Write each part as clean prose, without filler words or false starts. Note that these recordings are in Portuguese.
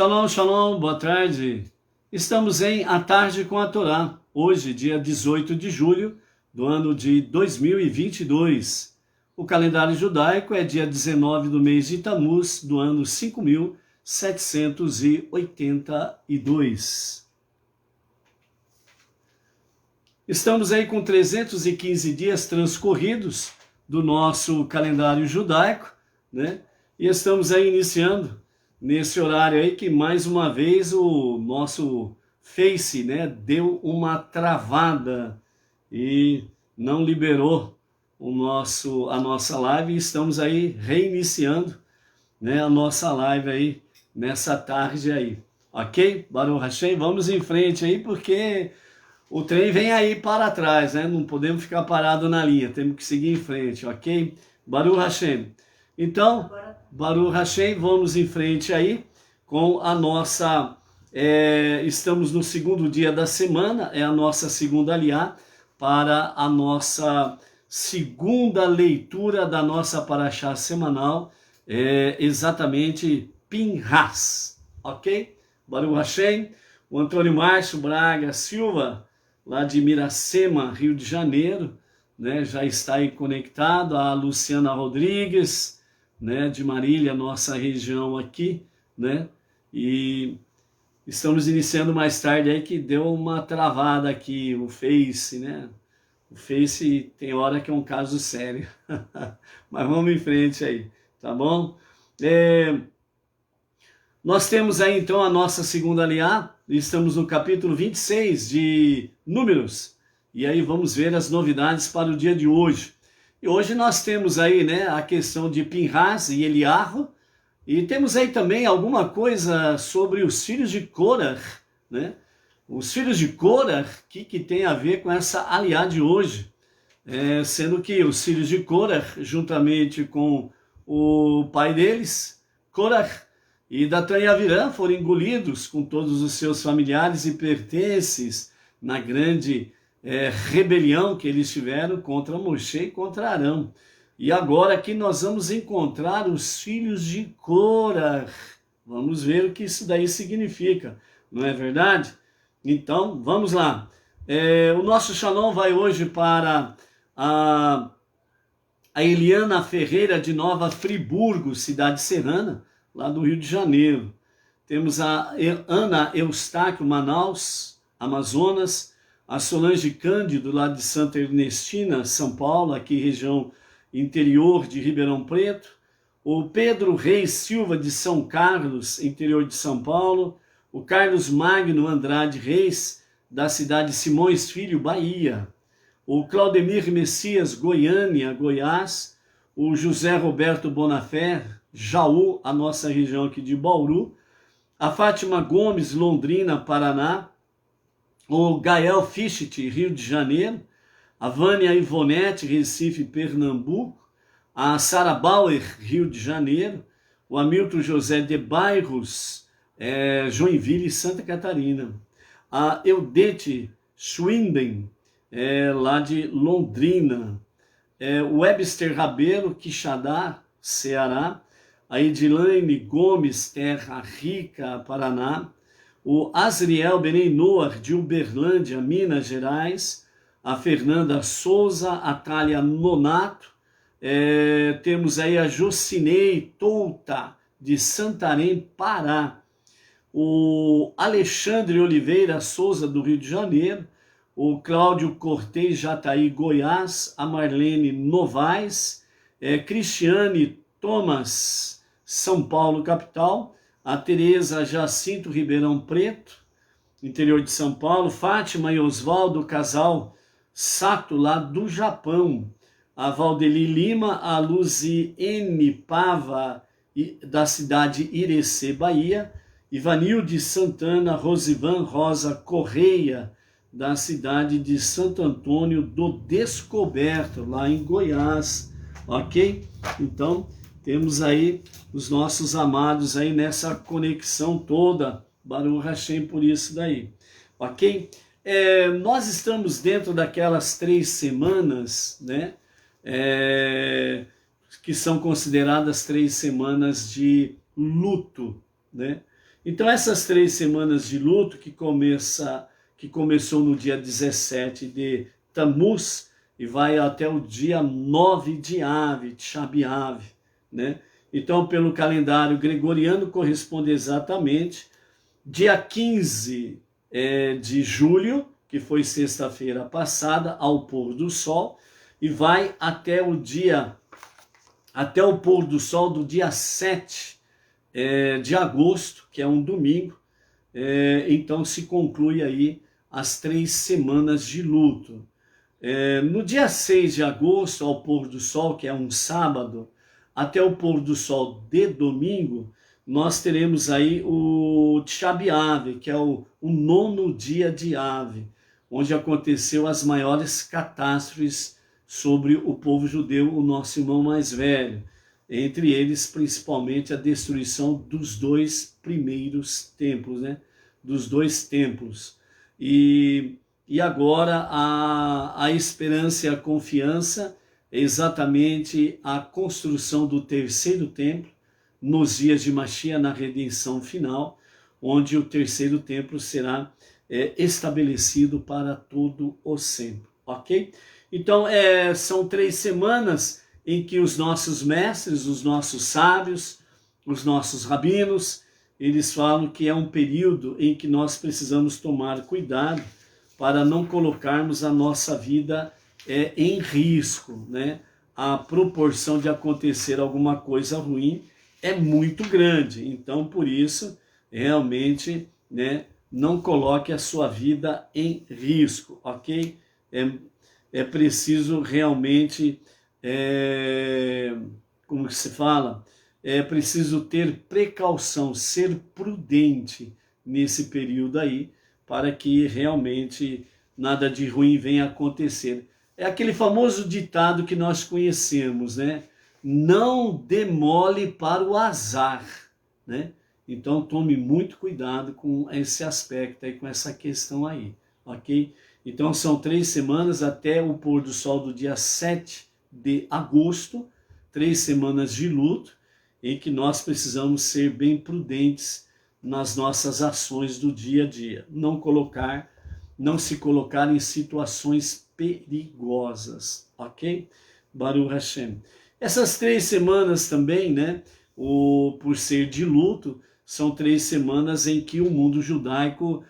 Shalom, shalom, boa tarde. Estamos em A Tarde com a Torá, hoje, dia 18 de julho do ano de 2022. O calendário judaico é dia 19 do mês de Tammuz, do ano 5782. Estamos aí com 315 dias transcorridos do nosso calendário judaico, né? E estamos aí iniciando nesse horário aí que mais uma vez o nosso Face, né, deu uma travada e não liberou a nossa live, e estamos aí reiniciando, né, a nossa live aí nessa tarde aí, ok? Baruch Hashem, vamos em frente aí porque o trem vem aí para trás, né? Não podemos ficar parado na linha, temos que seguir em frente, ok? Baruch Hashem. Então, Baruch Hashem, vamos em frente aí com a nossa... estamos no segundo dia da semana, é a nossa segunda aliá para a nossa segunda leitura da nossa paraxá semanal, exatamente Pinhas, ok? Baruch Hashem, o Antônio Márcio Braga Silva, lá de Miracema, Rio de Janeiro, né, já está aí conectado, a Luciana Rodrigues, né, de Marília, nossa região aqui, né, e estamos iniciando mais tarde aí que deu uma travada aqui, o Face, né, o Face tem hora que é um caso sério, mas vamos em frente aí, tá bom? Nós temos aí então a nossa segunda aliá, estamos no capítulo 26 de Números, e aí vamos ver as novidades para o dia de hoje. E hoje nós temos aí, né, a questão de Pinhas e Eliarro, e temos aí também alguma coisa sobre os filhos de Korah, né? Os filhos de Korah, que tem a ver com essa aliá de hoje, sendo que os filhos de Korah, juntamente com o pai deles, Korah e Datan e Avirã, foram engolidos com todos os seus familiares e pertences na grande rebelião que eles tiveram contra Moshe e contra Arão. E agora aqui nós vamos encontrar os filhos de Korah. Vamos ver o que isso daí significa, não é verdade? Então, vamos lá. O nosso Shalom vai hoje para a Eliana Ferreira de Nova Friburgo, cidade serrana, lá do Rio de Janeiro. Temos a Ana Eustáquio, Manaus, Amazonas, a Solange Cândido, lá de Santa Ernestina, São Paulo, aqui região interior de Ribeirão Preto, o Pedro Reis Silva, de São Carlos, interior de São Paulo, o Carlos Magno Andrade Reis, da cidade de Simões Filho, Bahia, o Claudemir Messias, Goiânia, Goiás, o José Roberto Bonafé, Jaú, a nossa região aqui de Bauru, a Fátima Gomes, Londrina, Paraná, o Gael Fischit, Rio de Janeiro, a Vânia Ivonete, Recife, Pernambuco, a Sara Bauer, Rio de Janeiro, o Hamilton José de Bairros, Joinville, Santa Catarina, a Eudete Schwinden, lá de Londrina, o Webster Rabelo, Quixadá, Ceará, a Edilane Gomes, Terra Rica, Paraná, o Asriel Benenoar, de Uberlândia, Minas Gerais, a Fernanda Souza, a Thalia Nonato, temos aí a Jocinei Touta, de Santarém, Pará, o Alexandre Oliveira Souza, do Rio de Janeiro, o Cláudio Cortez Jataí, Goiás, a Marlene Novaes, Cristiane Thomas, São Paulo, capital, a Tereza Jacinto Ribeirão Preto, interior de São Paulo, Fátima e Oswaldo, casal Sato, lá do Japão, a Valdeli Lima, a Luziene Pava, da cidade Irecê, Bahia, Ivanilde Santana, Rosivan Rosa Correia, da cidade de Santo Antônio do Descoberto, lá em Goiás, ok? Então, temos aí os nossos amados aí nessa conexão toda, Baruch Hashem, por isso daí, ok? Nós estamos dentro daquelas 3 semanas, né, que são consideradas 3 semanas de luto, né? Então essas 3 semanas de luto que começou no dia 17 de Tammuz e vai até o dia 9 de Av, Tisha B'Av, né? Então, pelo calendário gregoriano, corresponde exatamente dia 15 de julho, que foi sexta-feira passada, ao pôr do sol, e vai até o pôr do sol do dia 7 de agosto, que é um domingo. Então se conclui aí as 3 semanas de luto. No dia 6 de agosto, ao pôr do sol, que é um sábado, até o pôr do sol de domingo, nós teremos aí o Tisha B'Av, que é o 9º dia de Av, onde aconteceu as maiores catástrofes sobre o povo judeu, o nosso irmão mais velho. Entre eles, principalmente, a destruição dos 2 primeiros templos, né? Dos 2 templos. E agora a esperança e a confiança é exatamente a construção do 3º templo, nos dias de Mashiach, na redenção final, onde o 3º templo será estabelecido para todo o sempre, ok? Então, são 3 semanas em que os nossos mestres, os nossos sábios, os nossos rabinos, eles falam que é um período em que nós precisamos tomar cuidado para não colocarmos a nossa vida em risco, né? A proporção de acontecer alguma coisa ruim é muito grande, então por isso, realmente, né, não coloque a sua vida em risco, ok? É preciso realmente, como que se fala? É preciso ter precaução, ser prudente nesse período aí, para que realmente nada de ruim venha acontecer. É aquele famoso ditado que nós conhecemos, né? Não demole para o azar, né? Então tome muito cuidado com esse aspecto aí, com essa questão aí, ok? Então são 3 semanas até o pôr do sol do dia 7 de agosto, 3 semanas de luto, em que nós precisamos ser bem prudentes nas nossas ações do dia a dia. Não se colocar em situações perigosas, ok? Baruch Hashem. Essas 3 semanas também, né, por ser de luto, são 3 semanas em que o mundo judaico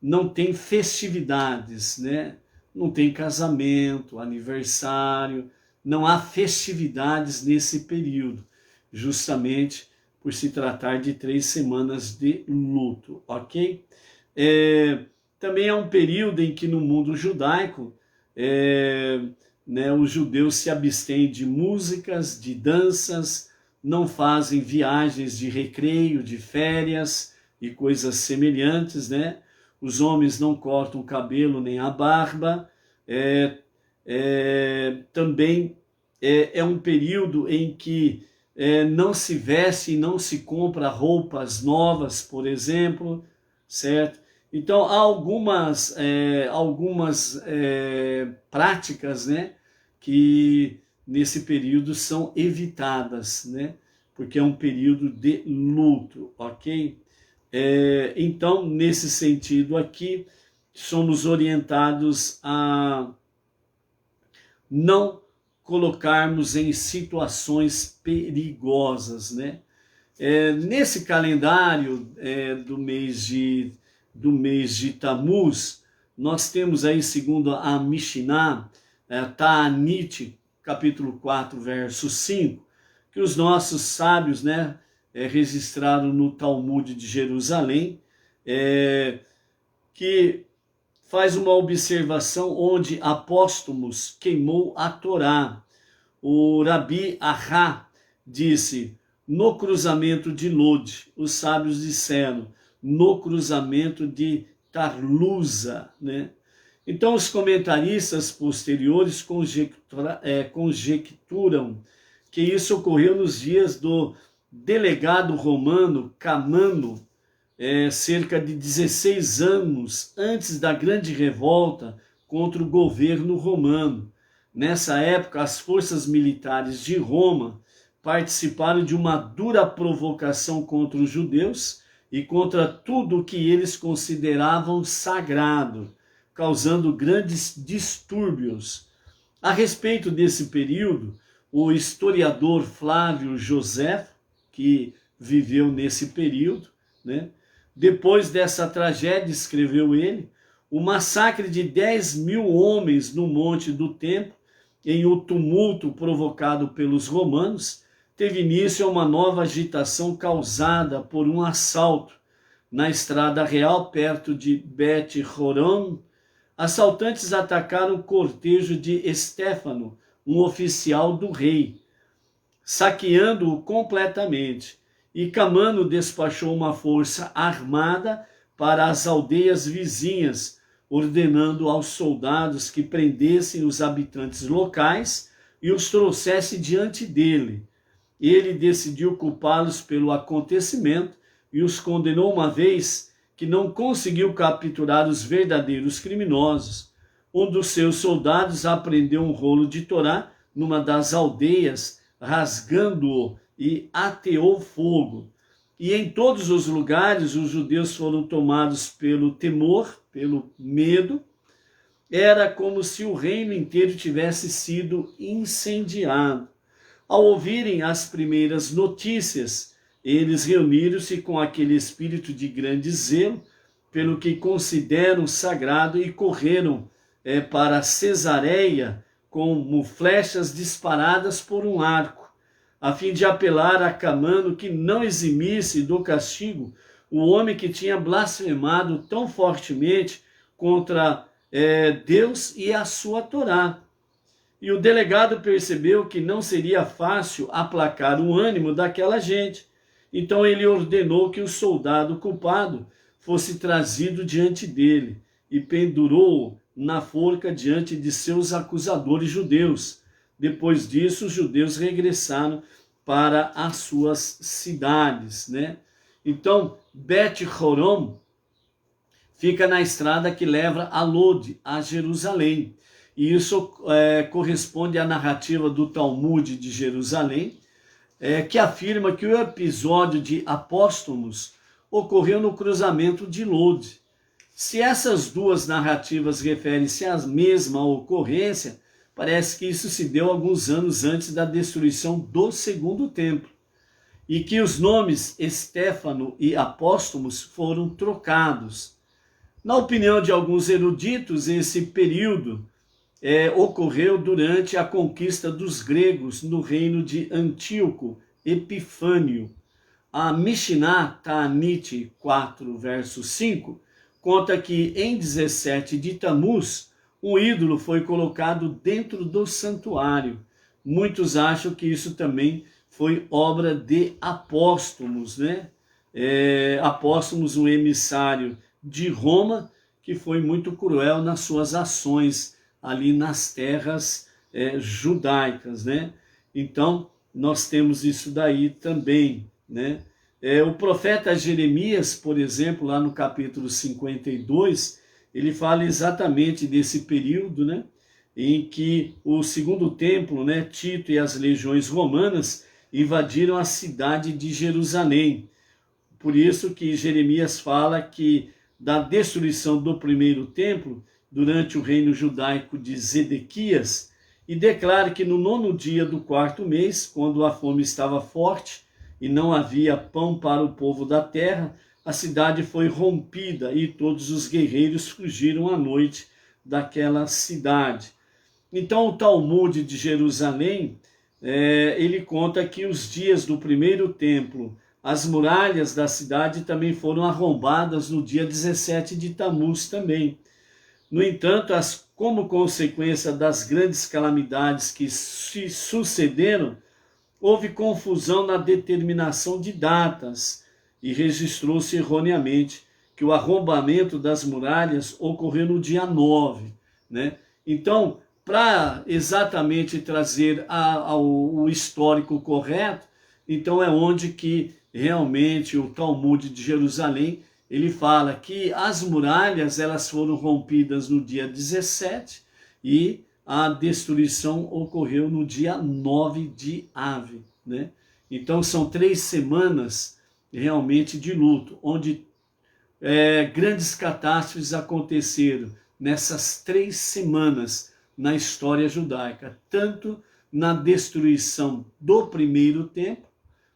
não tem festividades, né? Não tem casamento, aniversário, não há festividades nesse período, justamente por se tratar de 3 semanas de luto, ok? Também é um período em que no mundo judaico, os judeus se abstêm de músicas, de danças, não fazem viagens de recreio, de férias e coisas semelhantes, né? Os homens não cortam o cabelo nem a barba. Também é um período em que não se veste e não se compra roupas novas, por exemplo, certo? Então há algumas práticas, né, que nesse período são evitadas, né? Porque é um período de luto, ok? Então, nesse sentido aqui, somos orientados a não colocarmos em situações perigosas, né? Nesse calendário do mês de Tammuz, nós temos aí, segundo a Mishnah, Ta'anit, capítulo 4, verso 5, que os nossos sábios, né, registraram no Talmud de Jerusalém, que faz uma observação onde Apóstolos queimou a Torá. O Rabi Ahá disse: no cruzamento de Lod, os sábios disseram, no cruzamento de Tarlusa, né? Então os comentaristas posteriores conjecturam que isso ocorreu nos dias do delegado romano Camano, cerca de 16 anos antes da grande revolta contra o governo romano. Nessa época, as forças militares de Roma participaram de uma dura provocação contra os judeus e contra tudo o que eles consideravam sagrado, causando grandes distúrbios. A respeito desse período, o historiador Flávio José, que viveu nesse período, né? Depois dessa tragédia, escreveu ele, o massacre de 10.000 homens no Monte do Templo, em um tumulto provocado pelos romanos, teve início a uma nova agitação causada por um assalto na Estrada Real, perto de Bet-Horon. Assaltantes atacaram o cortejo de Estéfano, um oficial do rei, saqueando-o completamente. E Camano despachou uma força armada para as aldeias vizinhas, ordenando aos soldados que prendessem os habitantes locais e os trouxessem diante dele. Ele decidiu culpá-los pelo acontecimento e os condenou uma vez que não conseguiu capturar os verdadeiros criminosos. Um dos seus soldados apreendeu um rolo de Torá numa das aldeias, rasgando-o e ateou fogo. E em todos os lugares os judeus foram tomados pelo temor, pelo medo. Era como se o reino inteiro tivesse sido incendiado. Ao ouvirem as primeiras notícias, eles reuniram-se com aquele espírito de grande zelo, pelo que consideram sagrado, e correram para Cesareia como flechas disparadas por um arco, a fim de apelar a Camano que não eximisse do castigo o homem que tinha blasfemado tão fortemente contra Deus e a sua Torá. E o delegado percebeu que não seria fácil aplacar o ânimo daquela gente. Então ele ordenou que o soldado culpado fosse trazido diante dele e pendurou-o na forca diante de seus acusadores judeus. Depois disso, os judeus regressaram para as suas cidades, né? Então, Bet-Horon fica na estrada que leva a Lode, a Jerusalém. E isso corresponde à narrativa do Talmud de Jerusalém, que afirma que o episódio de Apóstolos ocorreu no cruzamento de Lode. Se essas duas narrativas referem-se à mesma ocorrência, parece que isso se deu alguns anos antes da destruição do segundo templo, e que os nomes Estéfano e Apóstolos foram trocados. Na opinião de alguns eruditos, esse período ocorreu durante a conquista dos gregos no reino de Antíoco Epifânio. A Mishnah Ta'anit 4, verso 5, conta que em 17 de Tamuz, um ídolo foi colocado dentro do santuário. Muitos acham que isso também foi obra de Apóstolos, né? Apóstolos, um emissário de Roma, que foi muito cruel nas suas ações ali nas terras judaicas, né? Então, nós temos isso daí também, né? O profeta Jeremias, por exemplo, lá no capítulo 52, ele fala exatamente desse período, né? Em que o segundo templo, né, Tito e as legiões romanas invadiram a cidade de Jerusalém. Por isso que Jeremias fala que da destruição do primeiro templo, durante o reino judaico de Zedequias, e declara que no 9º dia do 4º mês, quando a fome estava forte e não havia pão para o povo da terra, a cidade foi rompida e todos os guerreiros fugiram à noite daquela cidade. Então o Talmud de Jerusalém, ele conta que os dias do primeiro templo, as muralhas da cidade também foram arrombadas no dia 17 de Tamuz também. No entanto, como consequência das grandes calamidades que se sucederam, houve confusão na determinação de datas e registrou-se erroneamente que o arrombamento das muralhas ocorreu no dia 9, né? Então, para exatamente trazer o histórico correto, então é onde que realmente o Talmud de Jerusalém, ele fala que as muralhas elas foram rompidas no dia 17 e a destruição ocorreu no dia 9 de Ave. né? Então são 3 semanas realmente de luto, onde grandes catástrofes aconteceram nessas 3 semanas na história judaica, tanto na destruição do primeiro templo,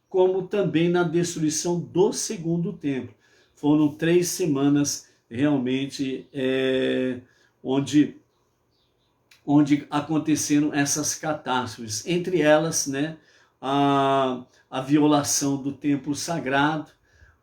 como também na destruição do segundo templo. Foram 3 semanas realmente onde aconteceram essas catástrofes. Entre elas, né, a violação do templo sagrado,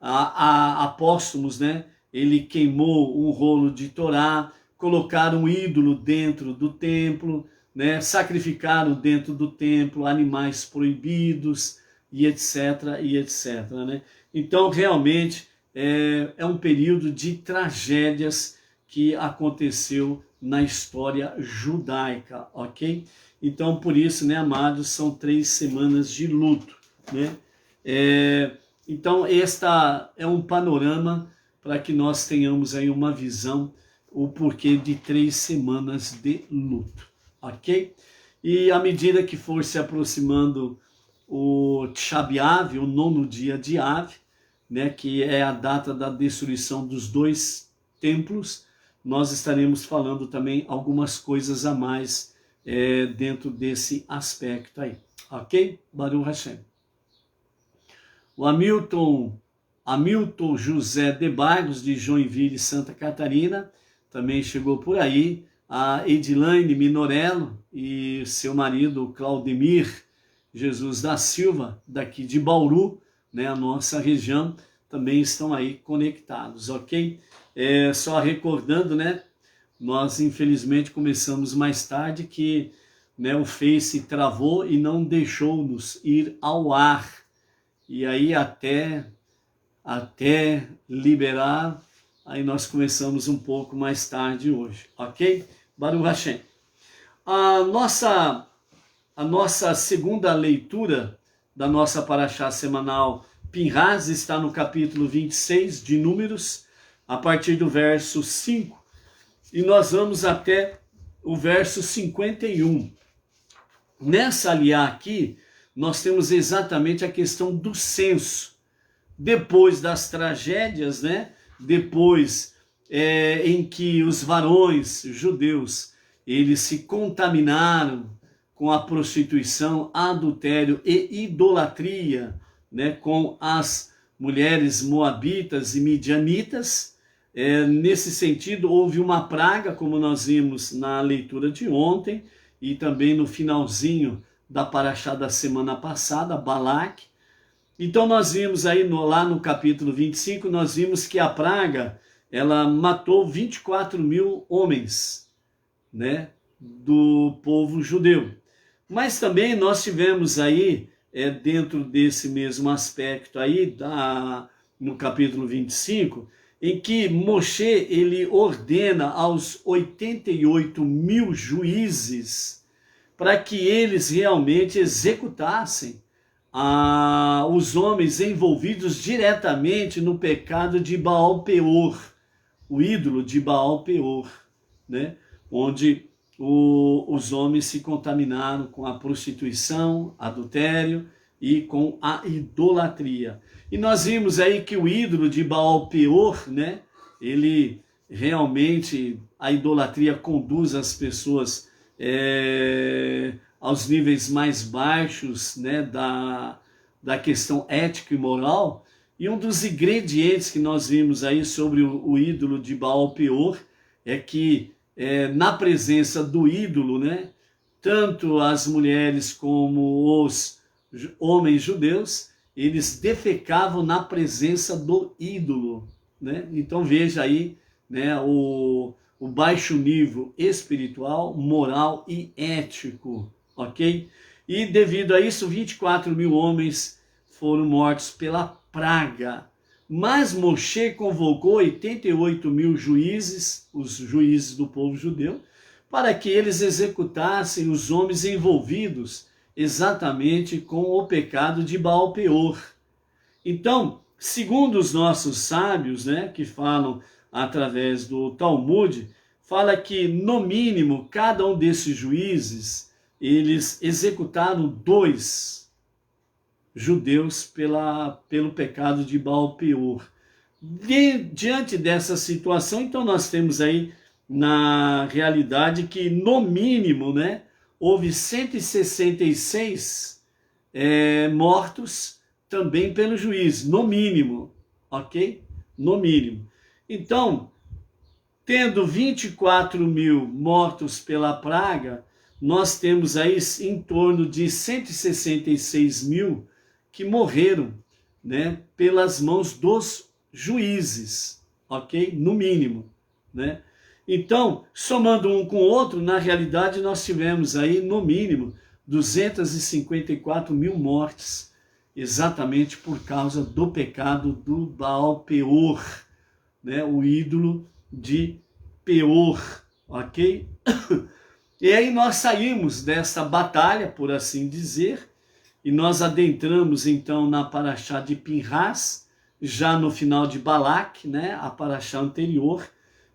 Apóstolos, né, ele queimou um rolo de Torá, colocaram um ídolo dentro do templo, né, sacrificaram dentro do templo animais proibidos, e etc, e etc. Né? Então, realmente, é um período de tragédias que aconteceu na história judaica, ok? Então, por isso, né, amados, são 3 semanas de luto, né? Então, esta é um panorama para que nós tenhamos aí uma visão, o porquê de 3 semanas de luto, ok? E à medida que for se aproximando o Tisha B'Av, o 9º dia de Av, né, que é a data da destruição dos 2 templos, nós estaremos falando também algumas coisas a mais dentro desse aspecto aí, ok? Baruch Hashem. O Hamilton José de Barros, de Joinville, Santa Catarina, também chegou por aí. A Edilaine Minorello e seu marido Claudemir Jesus da Silva, daqui de Bauru, né, a nossa região, também estão aí conectados, ok? Só recordando, né, nós infelizmente começamos mais tarde que, né, o Face travou e não deixou-nos ir ao ar. E aí até liberar, aí nós começamos um pouco mais tarde hoje, ok? Baruch Hashem. A nossa segunda leitura da nossa paraxá semanal Pinhas está no capítulo 26 de Números, a partir do verso 5, e nós vamos até o verso 51. Nessa aliá aqui, nós temos exatamente a questão do censo. Depois das tragédias, né? Depois em que os varões judeus, eles se contaminaram com a prostituição, adultério e idolatria, né? Com as mulheres moabitas e midianitas. Nesse sentido, houve uma praga, como nós vimos na leitura de ontem, e também no finalzinho da paraxá da semana passada, Balaque. Então nós vimos aí lá no capítulo 25, nós vimos que a praga, ela matou 24 mil homens, né, do povo judeu. Mas também nós tivemos aí, dentro desse mesmo aspecto aí, no capítulo 25, em que Moshe, ele ordena aos 88 mil juízes para que eles realmente executassem os homens envolvidos diretamente no pecado de Baal Peor, o ídolo de Baal Peor, né? Onde os homens se contaminaram com a prostituição, adultério e com a idolatria. E nós vimos aí que o ídolo de Baal Peor, né? Ele realmente, a idolatria conduz as pessoas aos níveis mais baixos, né, da questão ética e moral. E um dos ingredientes que nós vimos aí sobre o ídolo de Baal Peor é que na presença do ídolo, né, tanto as mulheres como os homens judeus, eles defecavam na presença do ídolo, né? Então veja aí, né, o baixo nível espiritual, moral e ético, ok? E devido a isso, 24 mil homens foram mortos pela praga. Mas Moshe convocou 88 mil juízes, os juízes do povo judeu, para que eles executassem os homens envolvidos exatamente com o pecado de Baal Peor. Então, segundo os nossos sábios, né, que falam através do Talmud, fala que, no mínimo, cada um desses juízes, eles executaram 2 judeus pelo pecado de Baal Peor. Diante dessa situação, então nós temos aí na realidade que no mínimo, né, houve 166 mortos também pelo juiz, no mínimo, ok? No mínimo. Então, tendo 24 mil mortos pela praga, nós temos aí em torno de 166 mil que morreram, né, pelas mãos dos juízes, ok? No mínimo, né? Então, somando um com o outro, na realidade nós tivemos aí, no mínimo, 254 mil mortes, exatamente por causa do pecado do Baal Peor, né? O ídolo de Peor, ok? E aí nós saímos dessa batalha, por assim dizer, e nós adentramos então na paraxá de Pinhas, já no final de Balac, né? A paraxá anterior.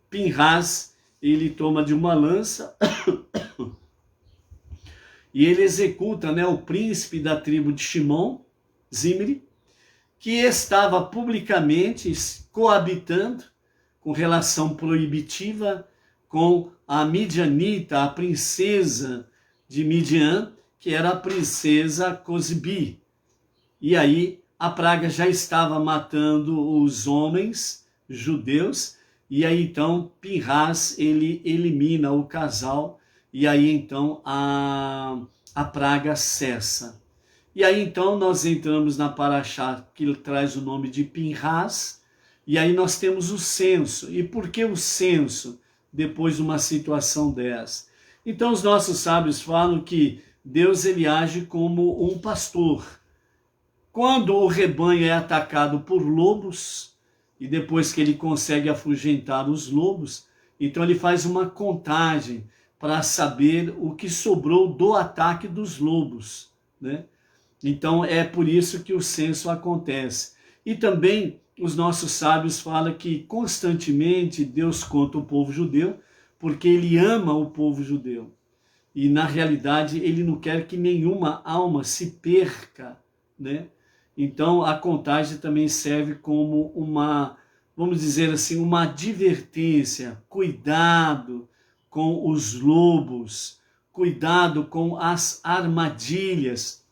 Pinhas, ele toma de uma lança e ele executa, né, o príncipe da tribo de Shimon, Zimri, que estava publicamente coabitando com relação proibitiva com a Midianita, a princesa de Midian, que era a princesa Cosibi. E aí a praga já estava matando os homens judeus, e aí então Pinhas, ele elimina o casal, e aí então a praga cessa. E aí então nós entramos na paraxá que traz o nome de Pinhas, e aí nós temos o censo. E por que o censo depois de uma situação dessa? Então os nossos sábios falam que Deus ele age como um pastor. Quando o rebanho é atacado por lobos, e depois que ele consegue afugentar os lobos, então ele faz uma contagem para saber o que sobrou do ataque dos lobos, né? Então é por isso que o censo acontece. E também os nossos sábios falam que constantemente Deus conta o povo judeu, porque ele ama o povo judeu. E na realidade ele não quer que nenhuma alma se perca, né? Então a contagem também serve como uma, vamos dizer assim, uma advertência. Cuidado com os lobos, cuidado com as armadilhas.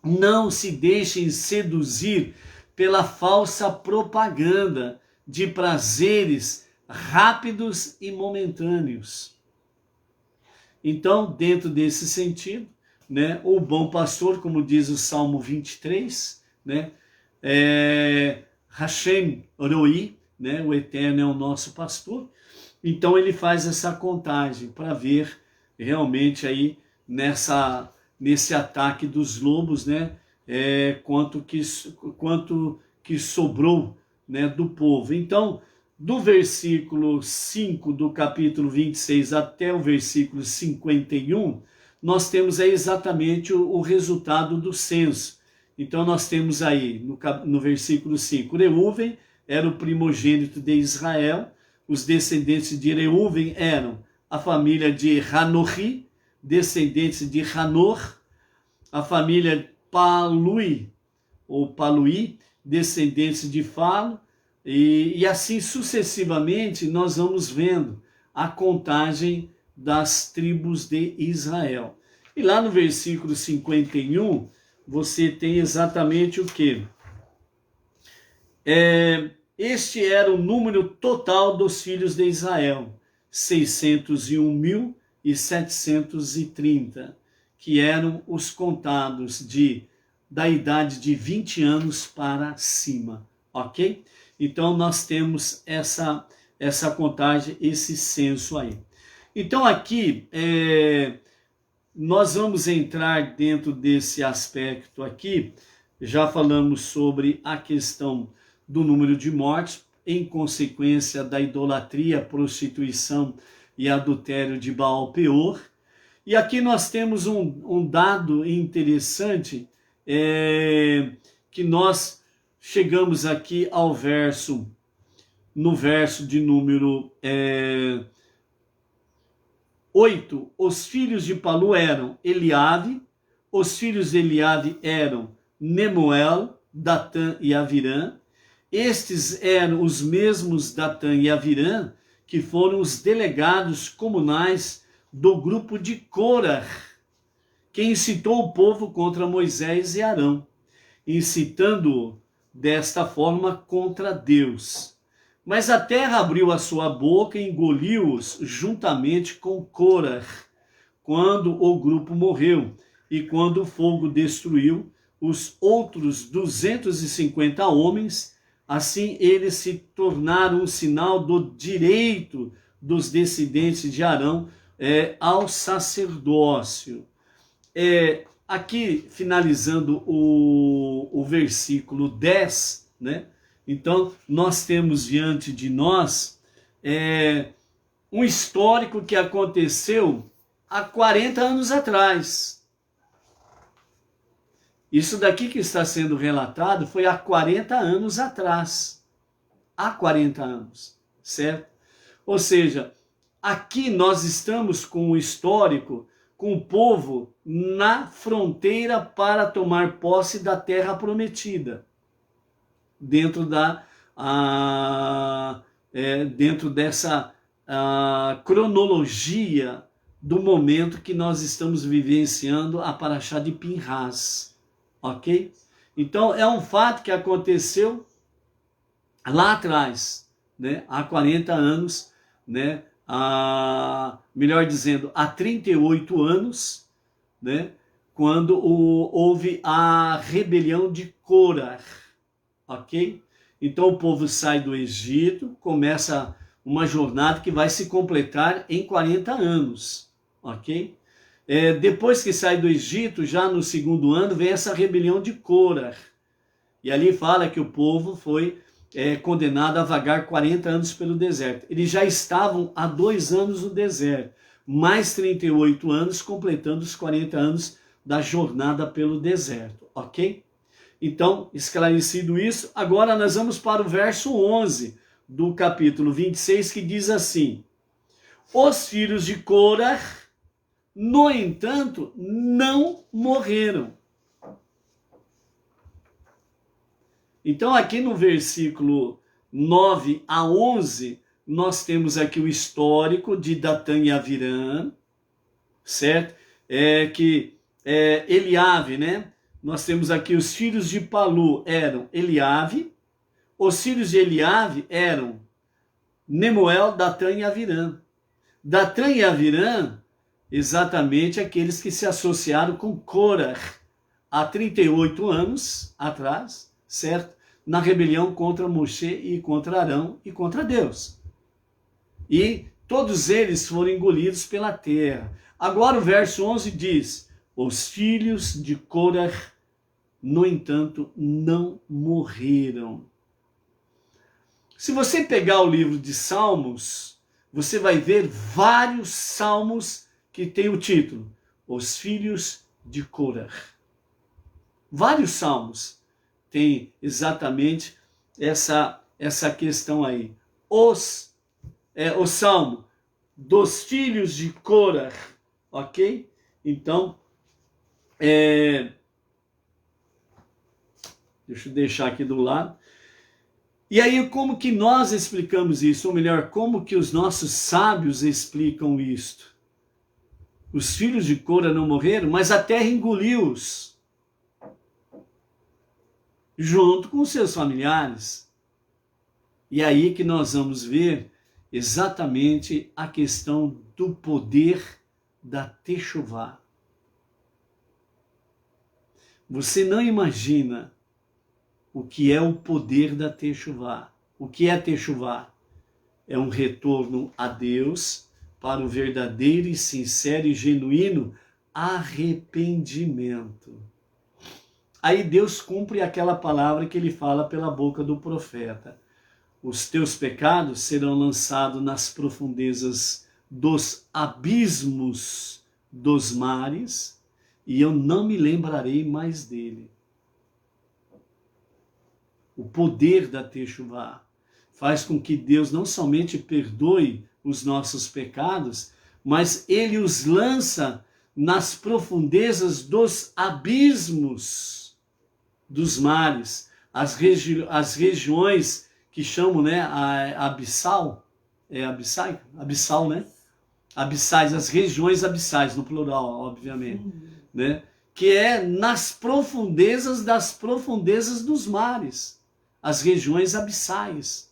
Não se deixem seduzir pela falsa propaganda de prazeres rápidos e momentâneos. Então, dentro desse sentido, né, o bom pastor, como diz o Salmo 23, né, Hashem Roi, né, o Eterno é o nosso pastor. Então ele faz essa contagem para ver realmente aí nesse ataque dos lobos, né, quanto que sobrou, né, do povo. Então, do versículo 5 do capítulo 26 até o versículo 51, nós temos aí exatamente o resultado do censo. Então nós temos aí no versículo 5, Reuven era o primogênito de Israel, os descendentes de Reuven eram a família de Hanohi, descendentes de Hanor, a família Palui, ou Paluí, descendentes de Falo, e assim sucessivamente nós vamos vendo a contagem das tribos de Israel. E lá no versículo 51, você tem exatamente o que? Este era o número total dos filhos de Israel, 601.730, que eram os contados da idade de 20 anos para cima, ok? Então nós temos essa contagem, esse censo aí. Então aqui nós vamos entrar dentro desse aspecto aqui. Já falamos sobre a questão do número de mortes em consequência da idolatria, prostituição e adultério de Baal Peor. E aqui nós temos um dado interessante, que nós chegamos aqui no verso de número 8, os filhos de Palu eram Eliabe, os filhos de Eliabe eram Nemuel, Datã e Avirã. Estes eram os mesmos Datã e Avirã que foram os delegados comunais do grupo de Corá, que incitou o povo contra Moisés e Arão, incitando-o desta forma contra Deus. Mas a terra abriu a sua boca e engoliu-os juntamente com Corá, quando o grupo morreu e quando o fogo destruiu os outros 250 homens. Assim eles se tornaram um sinal do direito dos descendentes de Arão ao sacerdócio. Aqui, finalizando o versículo 10, né? Então, nós temos diante de nós um histórico que aconteceu há 40 anos atrás. Isso daqui que está sendo relatado foi há 40 anos atrás. Há 40 anos, certo? Ou seja, aqui nós estamos com o histórico, com o povo na fronteira para tomar posse da terra prometida. Dentro dessa cronologia do momento que nós estamos vivenciando a Parashá de Pinhas. Ok? Então, é um fato que aconteceu lá atrás, né? Há 40 anos, né? Melhor dizendo, há 38 anos, né? Quando houve a rebelião de Corá, ok? Então, o povo sai do Egito, começa uma jornada que vai se completar em 40 anos, ok? Depois que sai do Egito, já no segundo ano, vem essa rebelião de Corá. E ali fala que o povo foi condenado a vagar 40 anos pelo deserto. Eles já estavam há 2 anos no deserto, mais 38 anos, completando os 40 anos da jornada pelo deserto, ok? Então, esclarecido isso, agora nós vamos para o verso 11 do capítulo 26, que diz assim: os filhos de Corá, no entanto, não morreram. Então, aqui no versículo 9 a 11, nós temos aqui o histórico de Datã e Avirã, certo? Eliabe, né? Nós temos aqui os filhos de Palu eram Eliabe, os filhos de Eliabe eram Nemuel, Datã e Avirã. Datã e Avirã, exatamente aqueles que se associaram com Corá há 38 anos atrás, certo? Na rebelião contra Moshe e contra Arão e contra Deus. E todos eles foram engolidos pela terra. Agora o verso 11 diz: os filhos de Corá, no entanto, não morreram. Se você pegar o livro de Salmos, você vai ver vários salmos que tem o título Os Filhos de Corá. Vários salmos tem exatamente essa questão aí. O salmo dos filhos de Corá, ok? Então, deixa eu deixar aqui do lado. E aí, como que nós explicamos isso? Ou melhor, como que os nossos sábios explicam isto? Os filhos de Corá não morreram, mas a terra engoliu-os, junto com seus familiares. E aí que nós vamos ver exatamente a questão do poder da Techuvá. Você não imagina o que é o poder da Techuvá. O que é Techuvá? É um retorno a Deus para o verdadeiro e sincero e genuíno arrependimento. Aí Deus cumpre aquela palavra que ele fala pela boca do profeta: os teus pecados serão lançados nas profundezas dos abismos dos mares, e eu não me lembrarei mais dele. O poder da Techuvá faz com que Deus não somente perdoe os nossos pecados, mas ele os lança nas profundezas dos abismos. dos mares, as regiões que chamam, né, abissal, abissal, né? Abissais, as regiões abissais, no plural, obviamente, né? Que é nas profundezas das profundezas dos mares, as regiões abissais,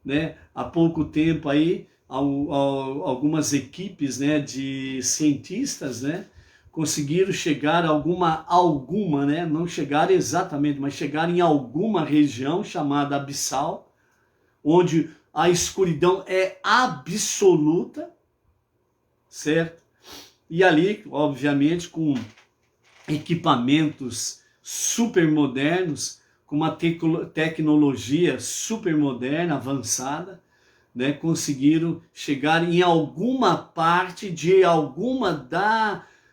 né? Há pouco tempo aí, algumas equipes, né, de cientistas, né, conseguiram chegar a alguma, né, não chegaram exatamente, mas chegaram em alguma região chamada abissal, onde a escuridão é absoluta, certo? E ali, obviamente, com equipamentos super modernos, com uma tecnologia super moderna, avançada, né, conseguiram chegar em alguma parte de alguma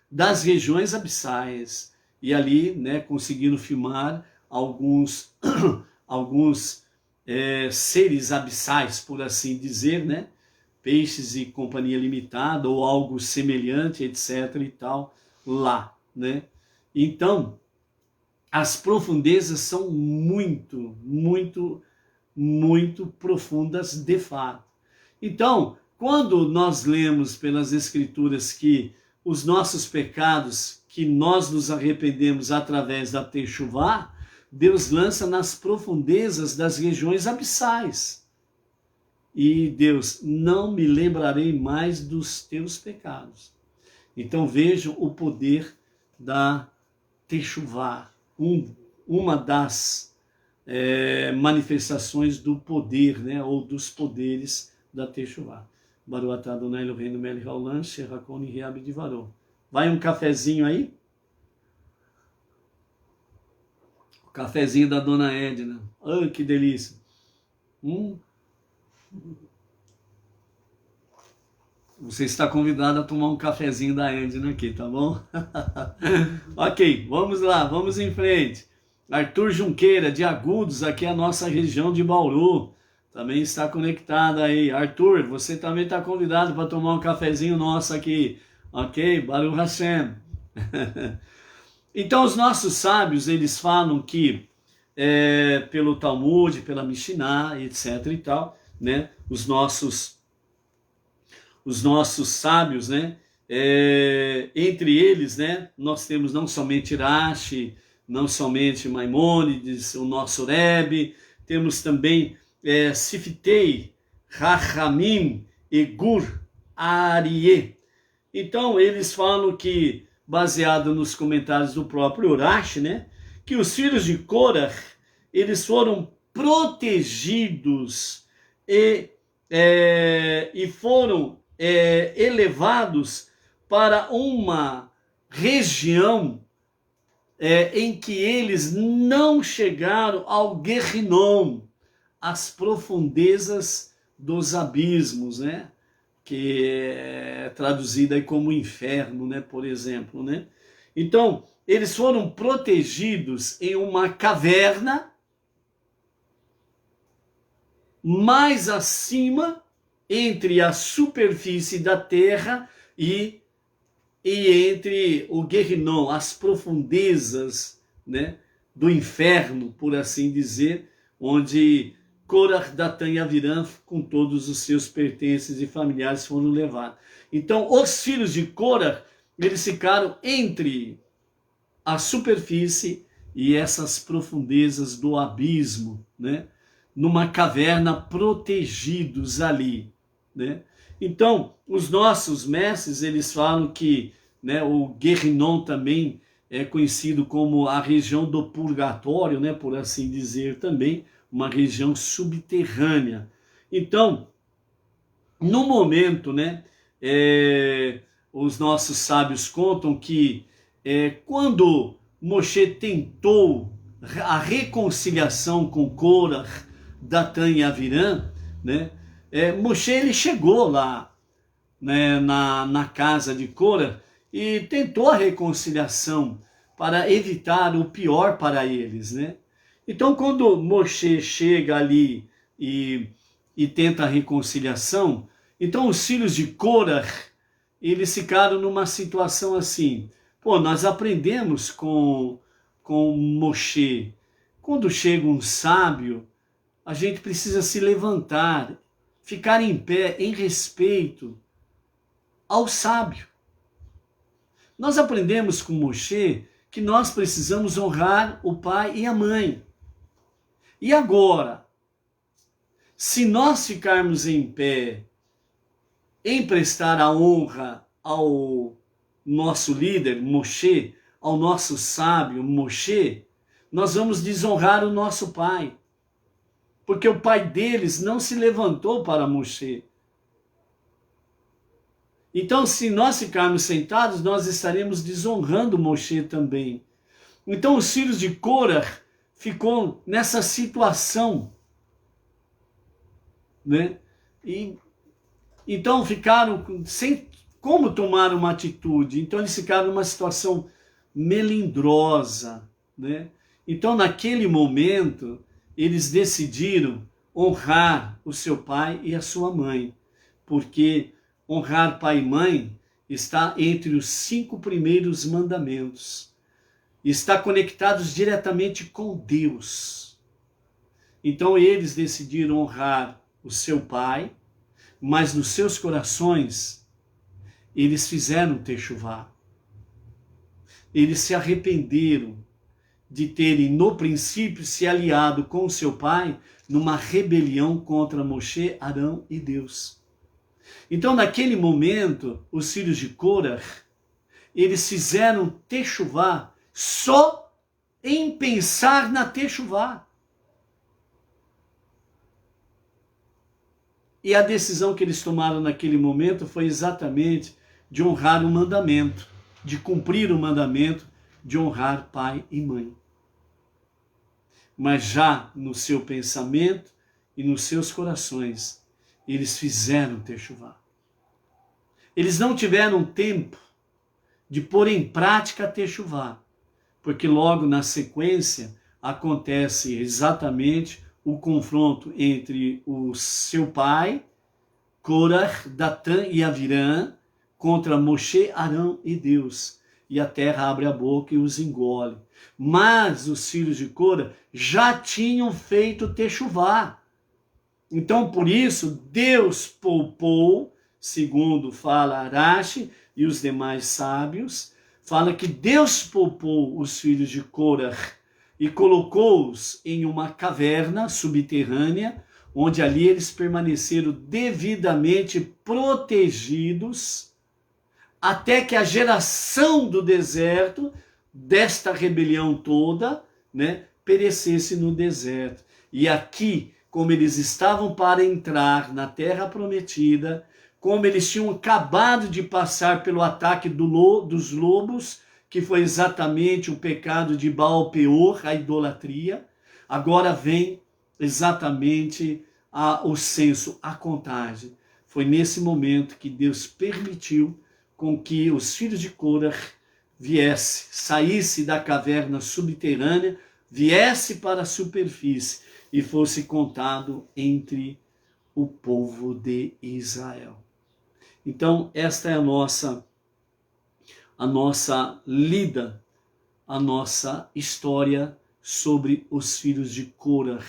das regiões abissais. E ali, né, conseguiram filmar alguns seres abissais, por assim dizer, né? Peixes e companhia limitada ou algo semelhante, etc. e tal, lá, né? Então, as profundezas são muito, muito, muito profundas de fato. Então, quando nós lemos pelas Escrituras que os nossos pecados, que nós nos arrependemos através da Techuvá, Deus lança nas profundezas das regiões abissais. E Deus, não me lembrarei mais dos teus pecados. Então vejam o poder da Techuvá, uma das manifestações do poder, né, ou dos poderes da Techuvá. Baruch atah Adonai Eloheinu melech haolam, sherakon riab divaró. Vai um cafezinho aí? O cafezinho da Dona Edna. Oh, que delícia. Você está convidado a tomar um cafezinho da Edna aqui, tá bom? Ok, vamos lá, vamos em frente. Arthur Junqueira, de Agudos, aqui é a nossa região de Bauru. Também está conectado aí. Arthur, você também está convidado para tomar um cafezinho nosso aqui. Ok? Baruch Hashem. Então, os nossos sábios, eles falam que, pelo Talmud, pela Mishnah, etc. e tal, né? Os nossos sábios, né? Entre eles, né? Nós temos não somente Rashi, não somente Maimônides, o nosso Rebbe, temos também Siftei, Rachamim e Gur Aryeh. Então, eles falam que, baseado nos comentários do próprio Rashi, né, que os filhos de Korach, eles foram protegidos e foram elevados para uma região em que eles não chegaram ao Gehinnom, as profundezas dos abismos, né? Que é traduzida aí como inferno, né? Por exemplo, né? Então, eles foram protegidos em uma caverna mais acima, entre a superfície da terra e entre o Gehinnom, as profundezas, né? Do inferno, por assim dizer, onde Korach, Datan e Aviram, com todos os seus pertences e familiares, foram levados. Então, os filhos de Korach, eles ficaram entre a superfície e essas profundezas do abismo, né? Numa caverna, protegidos ali, né? Então, os nossos mestres, eles falam que, né, o Gehinnom também é conhecido como a região do purgatório, né, por assim dizer também, uma região subterrânea. Então, no momento, né, os nossos sábios contam que quando Moshe tentou a reconciliação com Korach, Datan e Aviram, né, Moshe ele chegou lá, né, na casa de Korach e tentou a reconciliação para evitar o pior para eles, né? Então, quando Moshe chega ali e tenta a reconciliação, então os filhos de Korach, eles ficaram numa situação assim, pô, nós aprendemos com com Moshe. Quando chega um sábio, a gente precisa se levantar, ficar em pé em respeito ao sábio. Nós aprendemos com Moshe que nós precisamos honrar o pai e a mãe. E agora, se nós ficarmos em pé em prestar a honra ao nosso líder, Moshe, ao nosso sábio, Moshe, nós vamos desonrar o nosso pai. Porque o pai deles não se levantou para Moshe. Então, se nós ficarmos sentados, nós estaremos desonrando Moshe também. Então, os filhos de Korah ficou nessa situação, né? E então ficaram sem como tomar uma atitude. Então, eles ficaram numa situação melindrosa, né? Então, naquele momento, eles decidiram honrar o seu pai e a sua mãe, porque honrar pai e mãe está entre os 5 primeiros mandamentos. Está conectados diretamente com Deus. Então eles decidiram honrar o seu pai, mas nos seus corações eles fizeram techuvá. Eles se arrependeram de terem no princípio se aliado com o seu pai numa rebelião contra Moshe, Arão e Deus. Então, naquele momento, os filhos de Korah, eles fizeram techuvá só em pensar na techuvá. E a decisão que eles tomaram naquele momento foi exatamente de honrar o mandamento, de cumprir o mandamento, de honrar pai e mãe. Mas já no seu pensamento e nos seus corações, eles fizeram techuvá. Eles não tiveram tempo de pôr em prática a techuvá, porque logo na sequência acontece exatamente o confronto entre o seu pai, Korah, Datã e Avirã, contra Moshe, Arão e Deus. E a terra abre a boca e os engole. Mas os filhos de Korah já tinham feito techuvá. Então, por isso, Deus poupou, segundo fala Arashi e os demais sábios, fala que Deus poupou os filhos de Korah e colocou-os em uma caverna subterrânea, onde ali eles permaneceram devidamente protegidos, até que a geração do deserto, desta rebelião toda, né, perecesse no deserto. E aqui, como eles estavam para entrar na terra prometida, como eles tinham acabado de passar pelo ataque dos lobos, que foi exatamente o pecado de Baal Peor, a idolatria, agora vem exatamente o censo, a contagem. Foi nesse momento que Deus permitiu com que os filhos de Korah saísse da caverna subterrânea, viesse para a superfície e fosse contado entre o povo de Israel. Então, esta é a nossa lida, a nossa história sobre os filhos de Korah,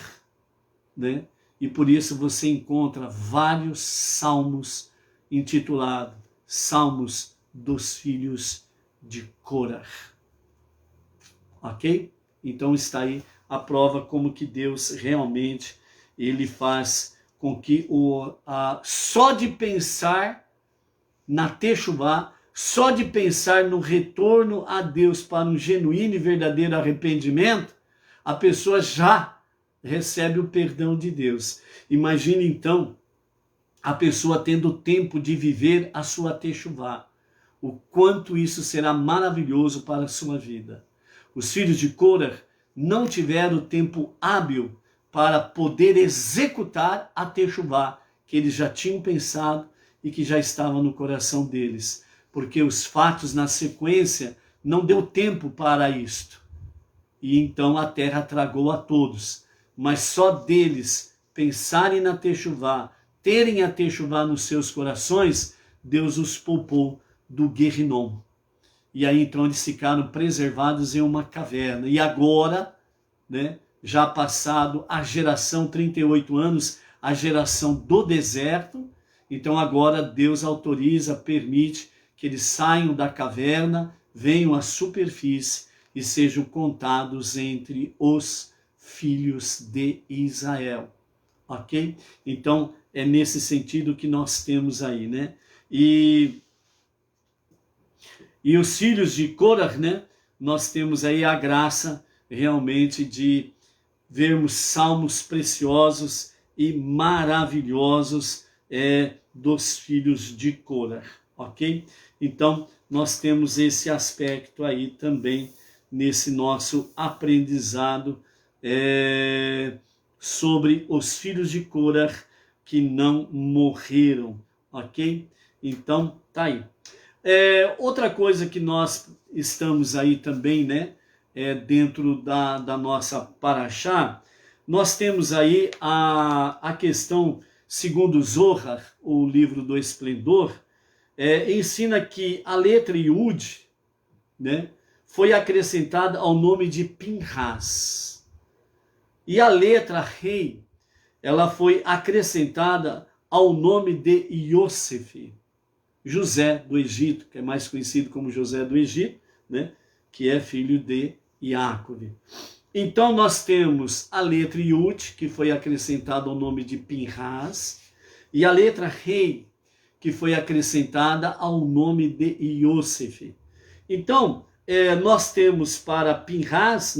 né? E por isso você encontra vários salmos intitulados Salmos dos Filhos de Korah. Ok? Então está aí a prova como que Deus realmente ele faz com que só de pensar na techuvá, só de pensar no retorno a Deus para um genuíno e verdadeiro arrependimento, a pessoa já recebe o perdão de Deus. Imagine então a pessoa tendo tempo de viver a sua techuvá. O quanto isso será maravilhoso para a sua vida. Os filhos de Korah não tiveram tempo hábil para poder executar a techuvá que eles já tinham pensado e que já estava no coração deles, porque os fatos na sequência não deu tempo para isto. E então a terra tragou a todos, mas só deles pensarem na techuvá, terem a techuvá nos seus corações, Deus os poupou do Guerrinom. e aí então eles ficaram preservados em uma caverna. E agora, né, já passado a geração, 38 anos, a geração do deserto, então agora Deus autoriza, permite que eles saiam da caverna, venham à superfície e sejam contados entre os filhos de Israel. Ok? Então é nesse sentido que nós temos aí, né? E os filhos de Korah, né? Nós temos aí a graça realmente de vermos salmos preciosos e maravilhosos dos filhos de Korah, ok? Então, nós temos esse aspecto aí também nesse nosso aprendizado sobre os filhos de Korah que não morreram, ok? Então, tá aí. Outra coisa que nós estamos aí também, né? Dentro da nossa paraxá, nós temos aí a questão, segundo Zohar, o livro do Esplendor, ensina que a letra Yud, né, foi acrescentada ao nome de Pinhas. E a letra Rei, ela foi acrescentada ao nome de Yosef, José do Egito, que é mais conhecido como José do Egito, né, que é filho de Jacob. Então nós temos a letra Yud, que foi acrescentada ao nome de Pinhas, e a letra Rei, que foi acrescentada ao nome de Yosef. Então, nós temos para Pinhas,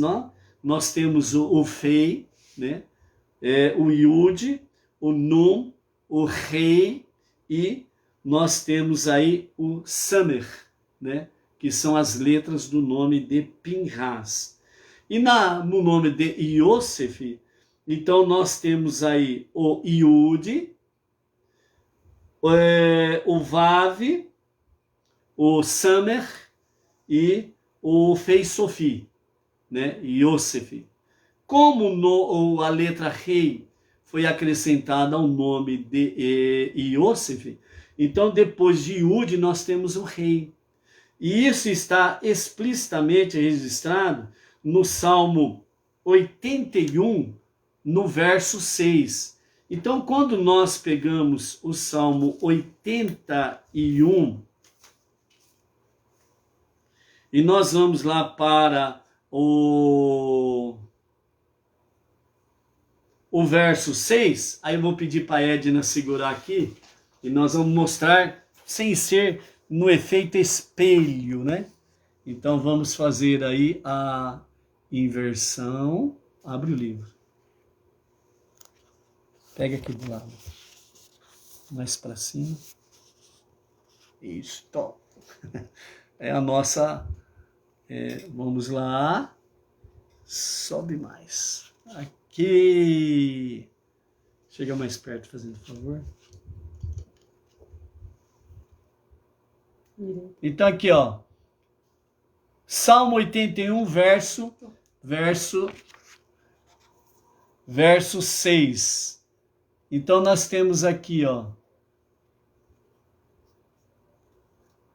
nós temos o Fei, né, o Yud, o Nun, o Rei, e nós temos aí o Samer, né, que são as letras do nome de Pinhas. E no nome de Yosef, então nós temos aí o Yud, o Vav, o Samer e o Fei Sofi, né, Yosef. Como a letra Rei foi acrescentada ao nome de Yosef, então depois de Yud nós temos o Rei. E isso está explicitamente registrado no Salmo 81, no verso 6. Então, quando nós pegamos o Salmo 81, e nós vamos lá para o verso 6, aí eu vou pedir para a Edna segurar aqui, e nós vamos mostrar sem ser no efeito espelho, né? Então vamos fazer aí a inversão. Abre o livro. Pega aqui do lado. Mais para cima. Isso, top. É a nossa... vamos lá. Sobe mais. Aqui. Chega mais perto, fazendo favor. Então aqui, ó, Salmo 81, verso 6. Então nós temos aqui, ó,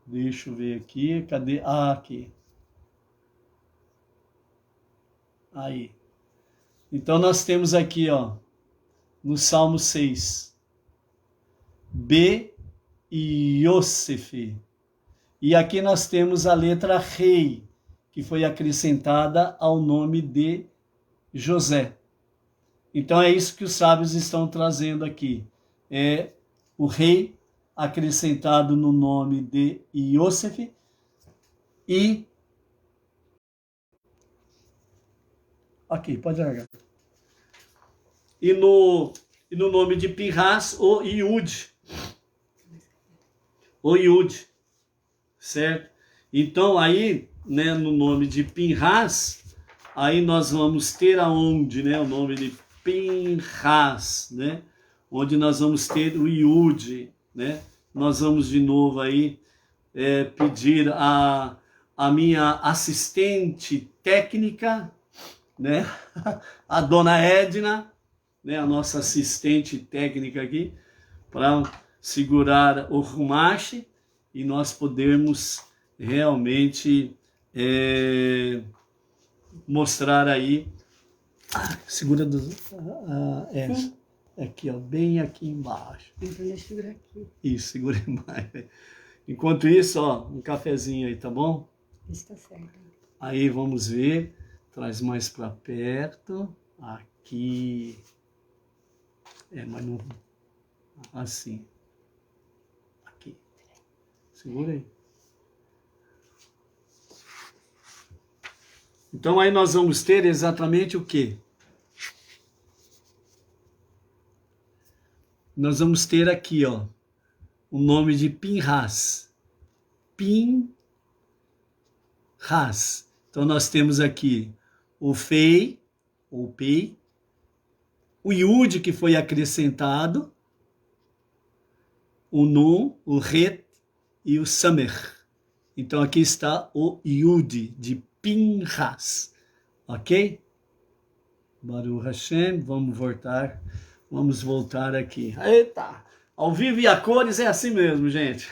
deixa eu ver aqui, cadê? Aqui. Aí. Então nós temos aqui, ó, no Salmo 6, B e Yosef. E aqui nós temos a letra Rei, que foi acrescentada ao nome de José. Então é isso que os sábios estão trazendo aqui. É o Rei acrescentado no nome de Yosef e... Ok, pode largar. E no nome de Pinhas, o Yud. O Yud. Certo? Então aí, né, no nome de Pinhas, aí nós vamos ter aonde, né, o nome de Pinhas, né, onde nós vamos ter o Yud, né, nós vamos de novo aí pedir a minha assistente técnica, né, a dona Edna, né, a nossa assistente técnica aqui, para segurar o Rumache, e nós podermos realmente mostrar aí. Segura aqui, ó, bem aqui embaixo. Então deixa eu segurar aqui. Isso, segura mais. Enquanto isso, ó, um cafezinho aí, tá bom? Isso tá certo. Aí vamos ver, traz mais para perto, aqui, mas não, assim, aqui, segura aí. Então aí nós vamos ter exatamente o quê? Nós vamos ter aqui, ó, o nome de Pinhas. Pinhas. Então nós temos aqui o Fei, ou Pei, o Yud que foi acrescentado, o Nun, o Het e o Samer. Então aqui está o Yud de Pinhas, ok? Baruch Hashem, vamos voltar aqui. Eita, ao vivo e a cores é assim mesmo, gente.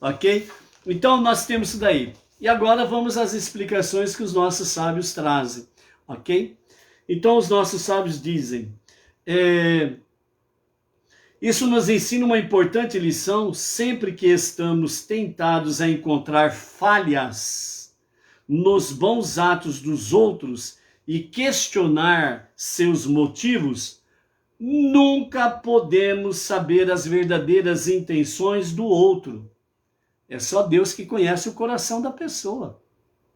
Ok? Então nós temos isso daí. E agora vamos às explicações que os nossos sábios trazem, ok? Então os nossos sábios dizem, isso nos ensina uma importante lição sempre que estamos tentados a encontrar falhas nos bons atos dos outros e questionar seus motivos, nunca podemos saber as verdadeiras intenções do outro. É só Deus que conhece o coração da pessoa,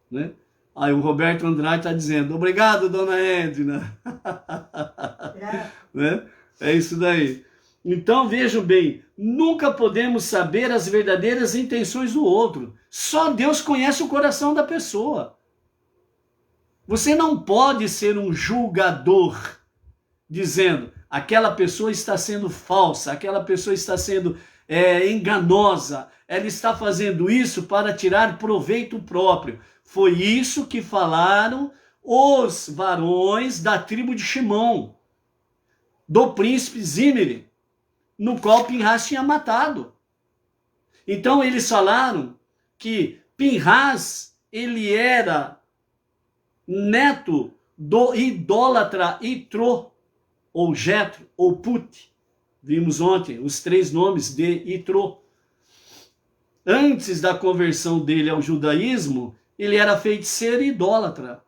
né? Aí o Roberto Andrade está dizendo, obrigado, dona Edna. Né? É isso daí. Então vejam bem, nunca podemos saber as verdadeiras intenções do outro. Só Deus conhece o coração da pessoa. Você não pode ser um julgador, dizendo, aquela pessoa está sendo falsa, aquela pessoa está sendo enganosa, ela está fazendo isso para tirar proveito próprio. Foi isso que falaram os varões da tribo de Shimon, do príncipe Zimri, no qual Pinhas tinha matado. Então eles falaram que Pinhas, ele era neto do idólatra Itró, ou Jetro, ou Put. Vimos ontem os 3 nomes de Itró. Antes da conversão dele ao judaísmo, ele era feiticeiro e idólatra.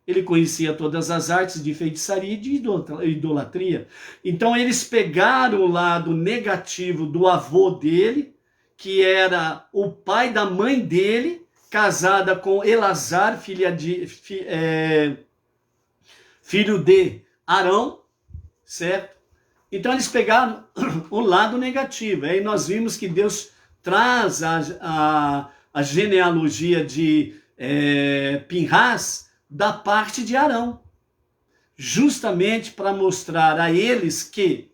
Ele conhecia todas as artes de feitiçaria e de idolatria. Então eles pegaram o lado negativo do avô dele, que era o pai da mãe dele, casada com Elazar, filho de Arão, certo? Então eles pegaram o lado negativo. Aí nós vimos que Deus traz a genealogia de Pinhas da parte de Arão, justamente para mostrar a eles que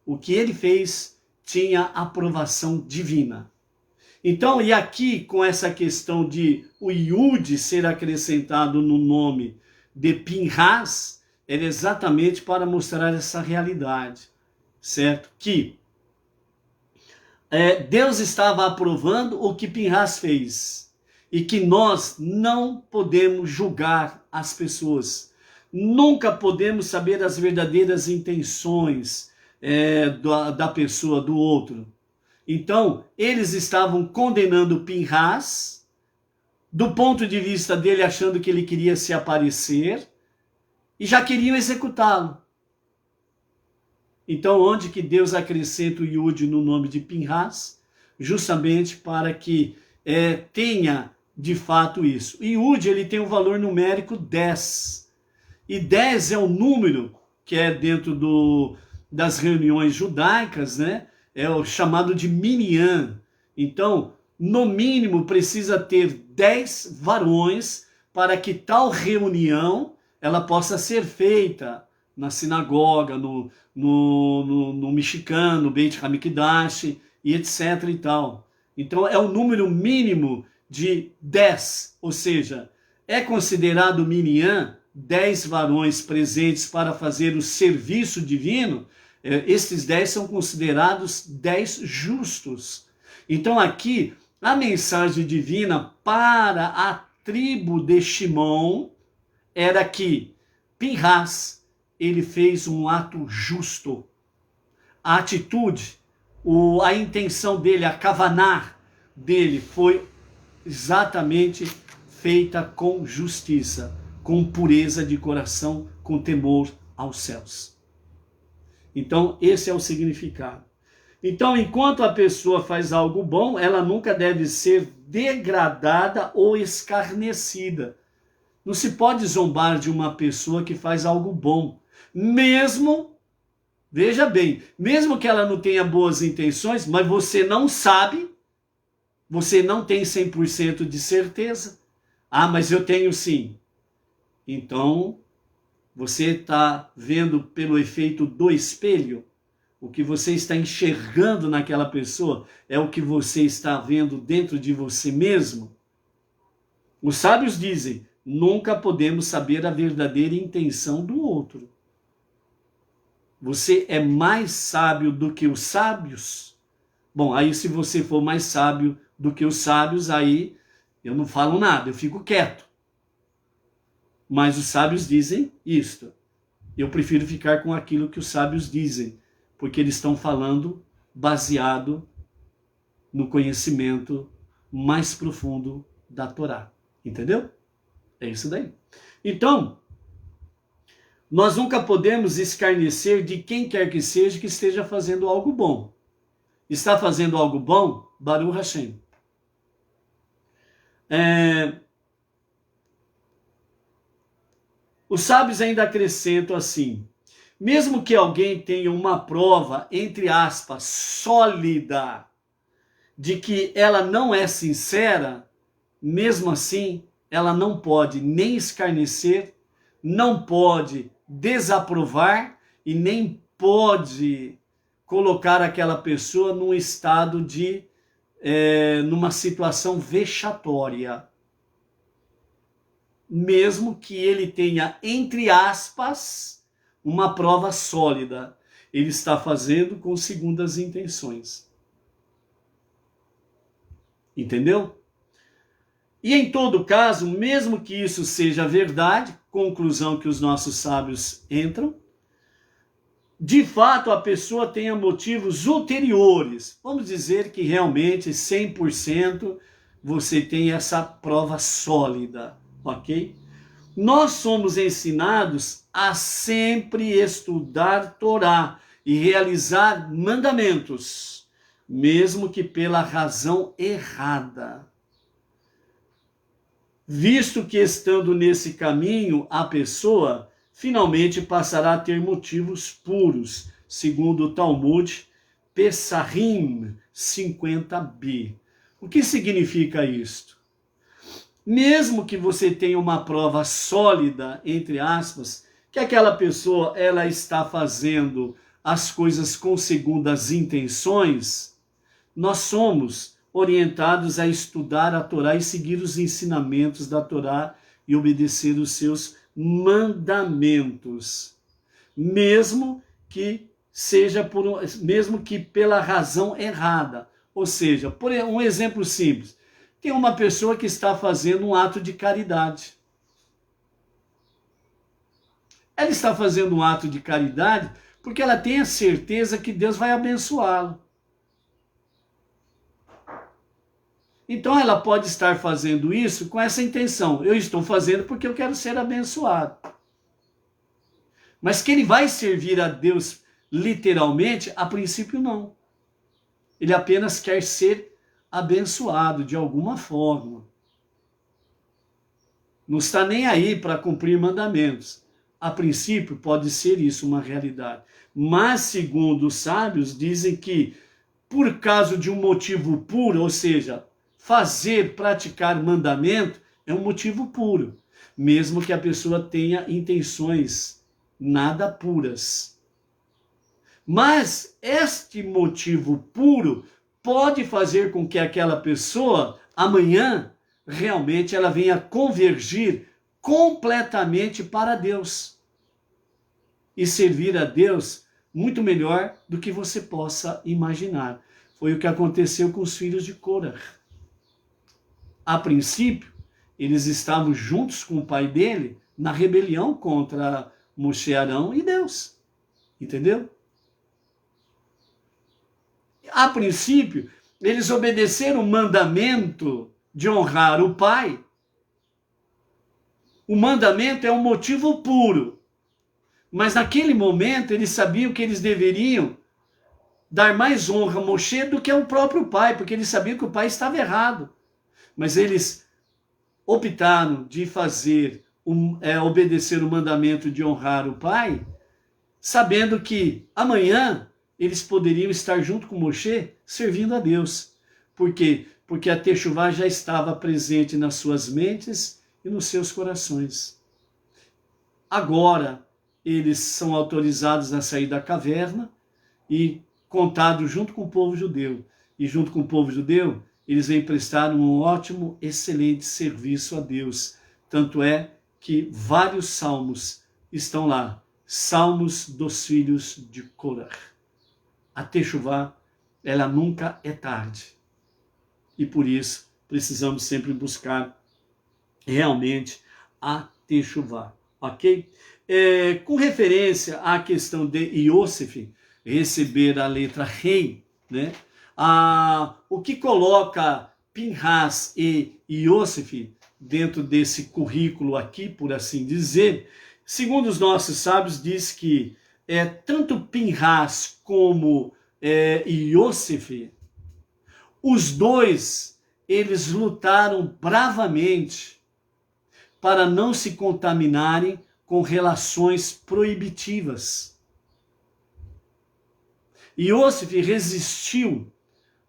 o que ele fez tinha aprovação divina. Então, e aqui com essa questão de o Yud ser acrescentado no nome de Pinhas, era exatamente para mostrar essa realidade, certo? Que Deus estava aprovando o que Pinhas fez e que nós não podemos julgar as pessoas. Nunca podemos saber as verdadeiras intenções da pessoa, do outro. Então, eles estavam condenando Pinhas, do ponto de vista dele, achando que ele queria se aparecer, e já queriam executá-lo. Então, onde que Deus acrescenta o Yud no nome de Pinhas? Justamente para que tenha, de fato, isso. E Yud, ele tem um valor numérico 10. E 10 é o número que é dentro das reuniões judaicas, né? É o chamado de Minyan. Então, no mínimo, precisa ter 10 varões para que tal reunião ela possa ser feita na sinagoga, no mexicano, Beit Hamikdash, e etc. e tal. Então, é o número mínimo de 10, ou seja, é considerado Minyan 10 varões presentes para fazer o serviço divino. Estes 10 são considerados 10 justos. Então aqui A mensagem divina para a tribo de Shimon era que Pinhas, ele fez um ato justo. A atitude, a intenção dele, a kavaná dele foi exatamente feita com justiça, com pureza de coração, com temor aos céus. Então, esse é o significado. Então, enquanto a pessoa faz algo bom, ela nunca deve ser degradada ou escarnecida. Não se pode zombar de uma pessoa que faz algo bom. Mesmo, veja bem, mesmo que ela não tenha boas intenções, mas você não sabe, você não tem 100% de certeza. Ah, mas eu tenho sim. Então, você está vendo pelo efeito do espelho? O que você está enxergando naquela pessoa é o que você está vendo dentro de você mesmo? Os sábios dizem, nunca podemos saber a verdadeira intenção do outro. Você é mais sábio do que os sábios? Bom, aí se você for mais sábio do que os sábios, aí eu não falo nada, eu fico quieto. Mas os sábios dizem isto. Eu prefiro ficar com aquilo que os sábios dizem, porque eles estão falando baseado no conhecimento mais profundo da Torá. Entendeu? É isso daí. Então, nós nunca podemos escarnecer de quem quer que seja que esteja fazendo algo bom. Está fazendo algo bom? Baruch Hashem. Os sábios ainda acrescentam assim, mesmo que alguém tenha uma prova, entre aspas, sólida, de que ela não é sincera, mesmo assim, ela não pode nem escarnecer, não pode desaprovar e nem pode colocar aquela pessoa num estado de, numa situação vexatória. Mesmo que ele tenha, entre aspas, uma prova sólida, ele está fazendo com segundas intenções. Entendeu? E em todo caso, mesmo que isso seja verdade, conclusão que os nossos sábios entram, de fato a pessoa tenha motivos ulteriores. Vamos dizer que realmente 100% você tem essa prova sólida, ok? Nós somos ensinados a sempre estudar Torá e realizar mandamentos, mesmo que pela razão errada. Visto que estando nesse caminho, a pessoa finalmente passará a ter motivos puros, segundo o Talmud, Pesachim 50b. O que significa isto? Mesmo que você tenha uma prova sólida, entre aspas, que aquela pessoa ela está fazendo as coisas com segundas intenções, nós somos orientados a estudar a Torá e seguir os ensinamentos da Torá e obedecer os seus mandamentos, mesmo que seja mesmo que pela razão errada. Ou seja, por um exemplo simples, tem uma pessoa que está fazendo um ato de caridade. Ela está fazendo um ato de caridade porque ela tem a certeza que Deus vai abençoá-lo. Então ela pode estar fazendo isso com essa intenção. Eu estou fazendo porque eu quero ser abençoado. Mas que ele vai servir a Deus literalmente, a princípio não. Ele apenas quer ser abençoado de alguma forma. Não está nem aí para cumprir mandamentos. A princípio pode ser isso uma realidade. Mas segundo os sábios dizem que por causa de um motivo puro, ou seja, praticar mandamento é um motivo puro, mesmo que a pessoa tenha intenções nada puras. Mas este motivo puro pode fazer com que aquela pessoa, amanhã, realmente ela venha convergir completamente para Deus e servir a Deus muito melhor do que você possa imaginar. Foi o que aconteceu com os filhos de Korah. a princípio, eles estavam juntos com o pai dele na rebelião contra Moshe, Arão e Deus. Entendeu? A princípio, eles obedeceram o mandamento de honrar o pai. O mandamento é um motivo puro. Mas naquele momento, eles sabiam que eles deveriam dar mais honra a Moshe do que ao próprio pai, porque eles sabiam que o pai estava errado. Mas eles optaram de obedecer o mandamento de honrar o pai, sabendo que amanhã eles poderiam estar junto com Moshe servindo a Deus. Por quê? Porque a Techuvá já estava presente nas suas mentes e nos seus corações. Agora, eles são autorizados a sair da caverna e contados junto com o povo judeu. E junto com o povo judeu, eles vêm prestar um ótimo, excelente serviço a Deus. Tanto é que vários salmos estão lá. Salmos dos filhos de Korah. A Techuvá, ela nunca é tarde. E por isso, precisamos sempre buscar realmente a Techuvá. Ok? Com referência à questão de Iosef receber a letra rei, né? O que coloca Pinhas e Iosef dentro desse currículo aqui, por assim dizer, segundo os nossos sábios, diz que tanto Pinhas como Iosef, os dois, eles lutaram bravamente para não se contaminarem com relações proibitivas. Iosef resistiu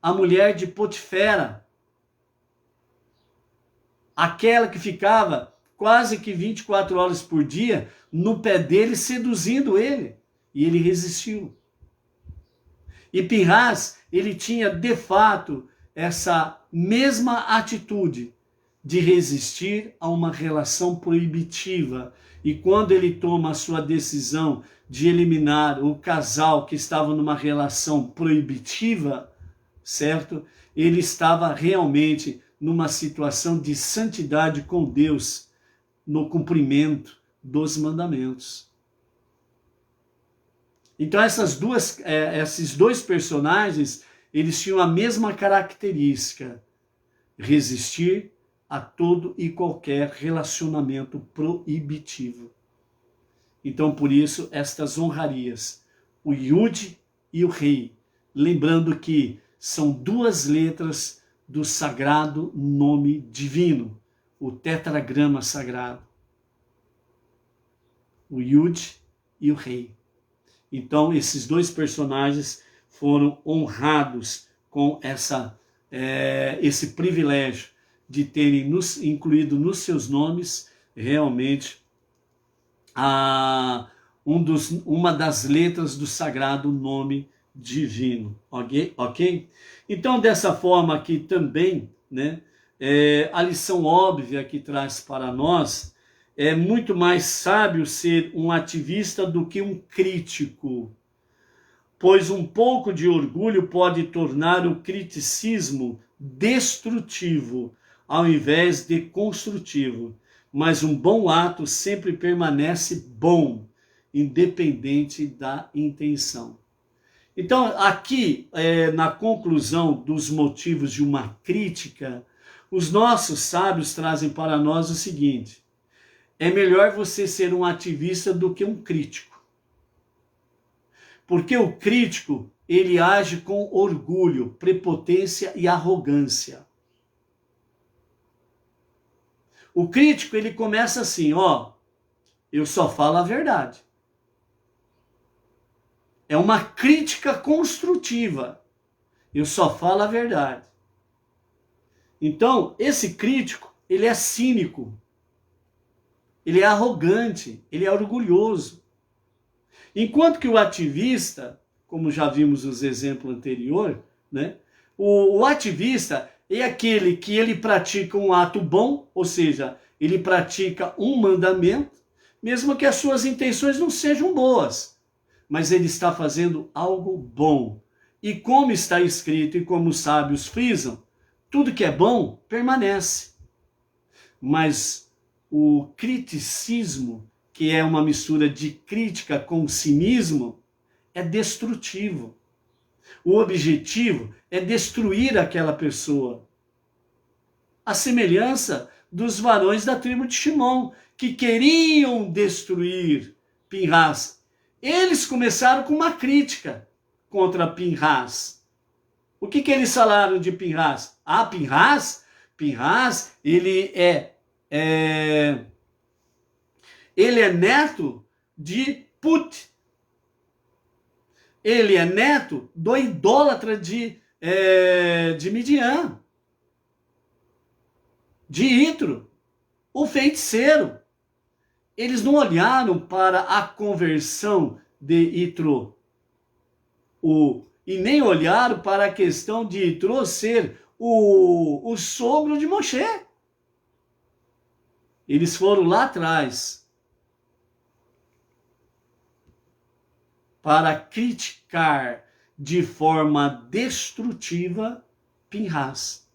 à mulher de Potifera, aquela que ficava quase que 24 horas por dia no pé dele, seduzindo ele. E ele resistiu. E Pinhas, ele tinha de fato essa mesma atitude de resistir a uma relação proibitiva. E quando ele toma a sua decisão de eliminar o casal que estava numa relação proibitiva, certo? Ele estava realmente numa situação de santidade com Deus, no cumprimento dos mandamentos. Então esses dois personagens, eles tinham a mesma característica: resistir a todo e qualquer relacionamento proibitivo. Então, por isso, estas honrarias, o Yud e o Rei, lembrando que são duas letras do sagrado nome divino, o tetragrama sagrado, o Yud e o Rei. Então, esses dois personagens foram honrados com esse privilégio de terem incluído nos seus nomes realmente uma das letras do sagrado nome divino, ok? Então, dessa forma aqui também, né, a lição óbvia que traz para nós é muito mais sábio ser um ativista do que um crítico, pois um pouco de orgulho pode tornar o criticismo destrutivo ao invés de construtivo, mas um bom ato sempre permanece bom, independente da intenção. Então, aqui, na conclusão dos motivos de uma crítica, os nossos sábios trazem para nós o seguinte: é melhor você ser um ativista do que um crítico. Porque o crítico, ele age com orgulho, prepotência e arrogância. O crítico, ele começa assim, eu só falo a verdade. É uma crítica construtiva. Eu só falo a verdade. Então, esse crítico, ele é cínico. Ele é arrogante, ele é orgulhoso. Enquanto que o ativista, como já vimos nos exemplos anteriores, né, o ativista é aquele que ele pratica um ato bom, ou seja, ele pratica um mandamento, mesmo que as suas intenções não sejam boas, mas ele está fazendo algo bom. E como está escrito e como os sábios frisam, tudo que é bom permanece. Mas o criticismo, que é uma mistura de crítica com cinismo, é destrutivo. O objetivo é destruir aquela pessoa. A semelhança dos varões da tribo de Shimon, que queriam destruir Pinhas. Eles começaram com uma crítica contra Pinhas. O que eles falaram de Pinhas? Ah, Pinhas, ele é neto de Put. Ele é neto do idólatra de Midian, de Itro, o feiticeiro. Eles não olharam para a conversão de Itro, e nem olharam para a questão de Itro ser o sogro de Moshe. Eles foram lá atrás para criticar de forma destrutiva Pinhas.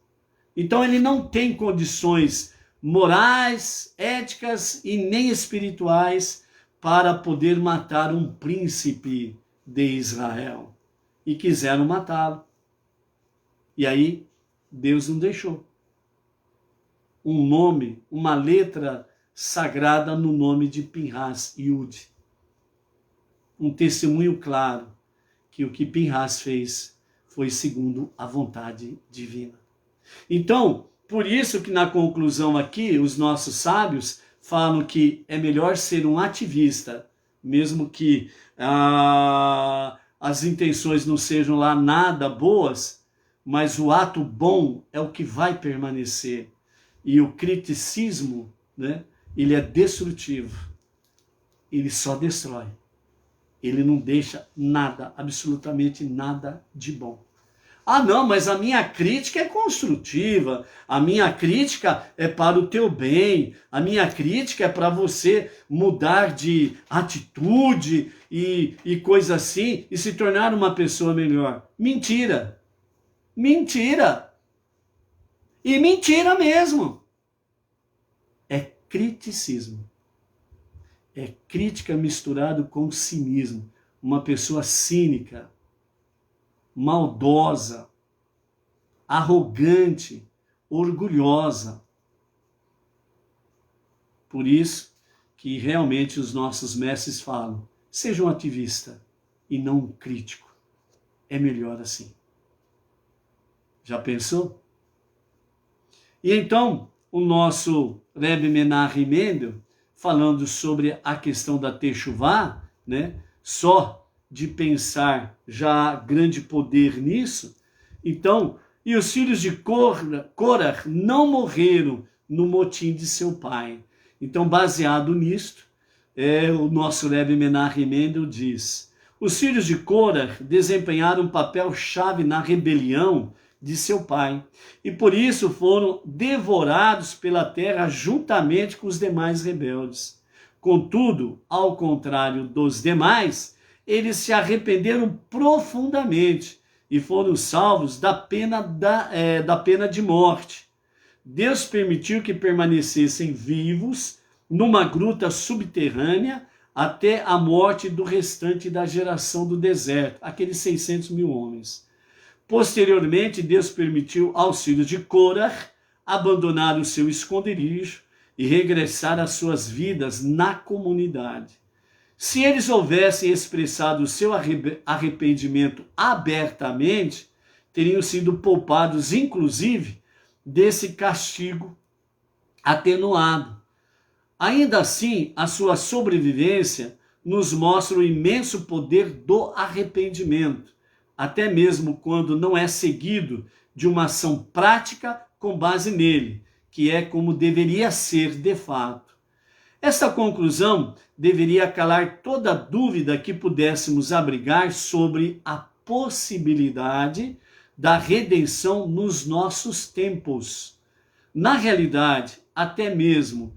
Então ele não tem condições morais, éticas e nem espirituais para poder matar um príncipe de Israel. E quiseram matá-lo. E aí Deus não deixou. Um nome, uma letra sagrada no nome de Pinhas, Yud. Um testemunho claro que o que Pinhas fez foi segundo a vontade divina. Então, por isso que na conclusão aqui, os nossos sábios falam que é melhor ser um ativista, mesmo que as intenções não sejam lá nada boas, mas o ato bom é o que vai permanecer. E o criticismo, né, ele é destrutivo. Ele só destrói. Ele não deixa nada, absolutamente nada de bom. Ah, não, mas a minha crítica é construtiva, a minha crítica é para o teu bem, a minha crítica é para você mudar de atitude e coisa assim, e se tornar uma pessoa melhor. Mentira! Mentira! E mentira mesmo! É criticismo. É crítica misturado com cinismo. Uma pessoa cínica, maldosa, arrogante, orgulhosa. Por isso que realmente os nossos mestres falam, seja um ativista e não um crítico. É melhor assim. Já pensou? E então, o nosso Rebbe Menachem Mendel, falando sobre a questão da Teshuvá, né? Só de pensar já há grande poder nisso. Então, e os filhos de Korah não morreram no motim de seu pai. Então, baseado nisto, o nosso Rebbe Menachem Mendel diz, os filhos de Korah desempenharam um papel chave na rebelião de seu pai, e por isso foram devorados pela terra juntamente com os demais rebeldes. Contudo, ao contrário dos demais, eles se arrependeram profundamente e foram salvos da pena de morte. Deus permitiu que permanecessem vivos numa gruta subterrânea até a morte do restante da geração do deserto, aqueles 600 mil homens. Posteriormente, Deus permitiu aos filhos de Korah abandonar o seu esconderijo e regressar às suas vidas na comunidade. Se eles houvessem expressado o seu arrependimento abertamente, teriam sido poupados, inclusive, desse castigo atenuado. Ainda assim, a sua sobrevivência nos mostra o imenso poder do arrependimento, até mesmo quando não é seguido de uma ação prática com base nele, que é como deveria ser de fato. Esta conclusão deveria calar toda dúvida que pudéssemos abrigar sobre a possibilidade da redenção nos nossos tempos. Na realidade, até mesmo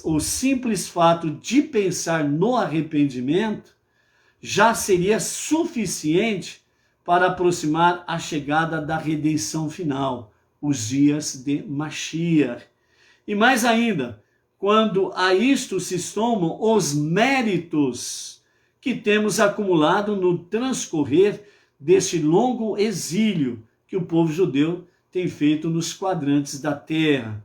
o simples fato de pensar no arrependimento já seria suficiente para aproximar a chegada da redenção final, os dias de Mashiach. E mais ainda, quando a isto se somam os méritos que temos acumulado no transcorrer deste longo exílio que o povo judeu tem feito nos quadrantes da terra.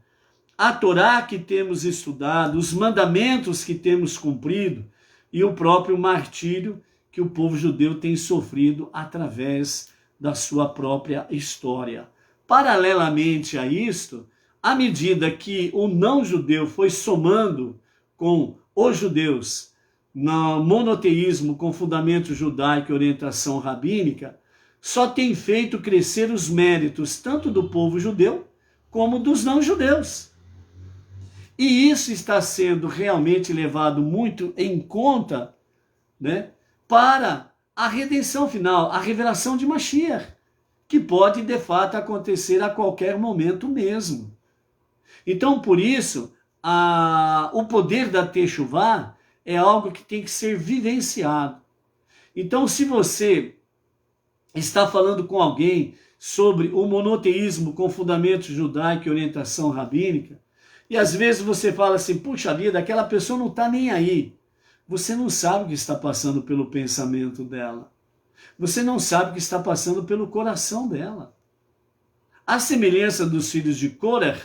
A Torá que temos estudado, os mandamentos que temos cumprido e o próprio martírio que o povo judeu tem sofrido através da sua própria história. Paralelamente a isto, à medida que o não-judeu foi somando com os judeus no monoteísmo com fundamento judaico e orientação rabínica, só tem feito crescer os méritos tanto do povo judeu como dos não-judeus. E isso está sendo realmente levado muito em conta, né, para a redenção final, a revelação de Mashiach, que pode de fato acontecer a qualquer momento mesmo. Então, por isso, o poder da Teshuvá é algo que tem que ser vivenciado. Então, se você está falando com alguém sobre o monoteísmo com fundamento judaico e orientação rabínica, e às vezes você fala assim, puxa vida, aquela pessoa não está nem aí. Você não sabe o que está passando pelo pensamento dela. Você não sabe o que está passando pelo coração dela. A semelhança dos filhos de Korah,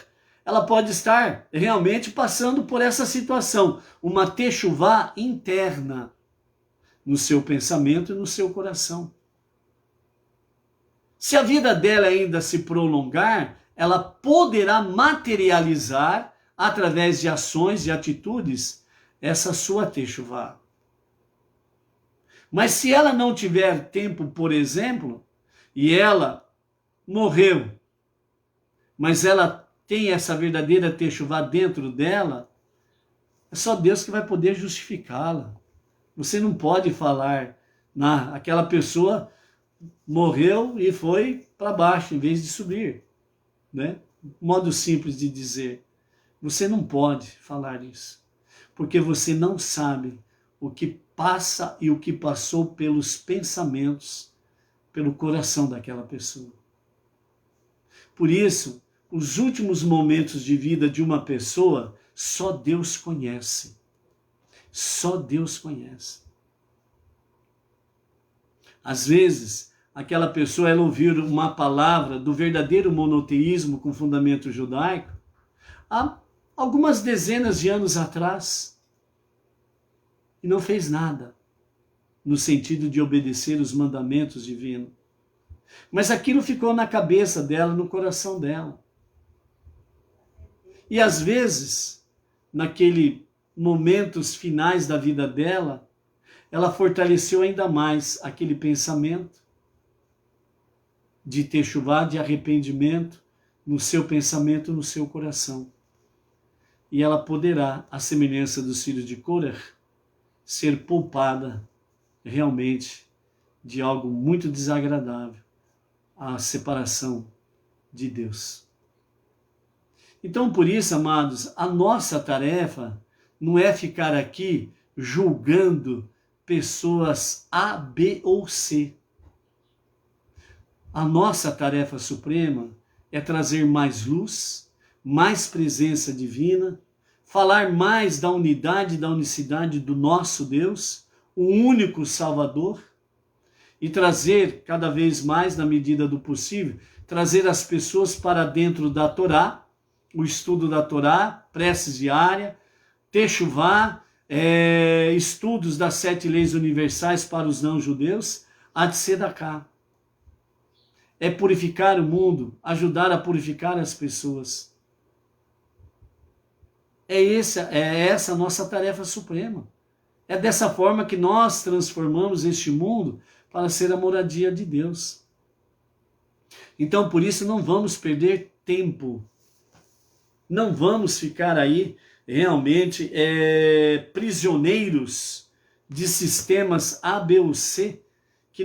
ela pode estar realmente passando por essa situação, uma techuvá interna no seu pensamento e no seu coração. Se a vida dela ainda se prolongar, ela poderá materializar através de ações e atitudes essa sua techuvá. Mas se ela não tiver tempo, por exemplo, e ela morreu, mas ela tem essa verdadeira techuvá dentro dela, é só Deus que vai poder justificá-la. Você não pode falar, aquela pessoa morreu e foi para baixo em vez de subir, né? Modo simples de dizer. Você não pode falar isso, porque você não sabe o que passa e o que passou pelos pensamentos, pelo coração daquela pessoa. Por isso, os últimos momentos de vida de uma pessoa, só Deus conhece. Só Deus conhece. Às vezes, aquela pessoa, ela ouviu uma palavra do verdadeiro monoteísmo com fundamento judaico há algumas dezenas de anos atrás e não fez nada no sentido de obedecer os mandamentos divinos. Mas aquilo ficou na cabeça dela, no coração dela. E às vezes, naqueles momentos finais da vida dela, ela fortaleceu ainda mais aquele pensamento de techuvá, de arrependimento, no seu pensamento, no seu coração. E ela poderá, à semelhança dos filhos de Korah, ser poupada realmente de algo muito desagradável, a separação de Deus. Então, por isso, amados, a nossa tarefa não é ficar aqui julgando pessoas A, B ou C. A nossa tarefa suprema é trazer mais luz, mais presença divina, falar mais da unidade e da unicidade do nosso Deus, o único Salvador, e trazer cada vez mais, na medida do possível, trazer as pessoas para dentro da Torá, o estudo da Torá, preces diária, techuvá, estudos das 7 leis universais para os não-judeus, a de Sedaká. É purificar o mundo, ajudar a purificar as pessoas. É essa a nossa tarefa suprema. É dessa forma que nós transformamos este mundo para ser a moradia de Deus. Então, por isso, não vamos perder tempo. Não vamos ficar aí realmente prisioneiros de sistemas A, B ou C que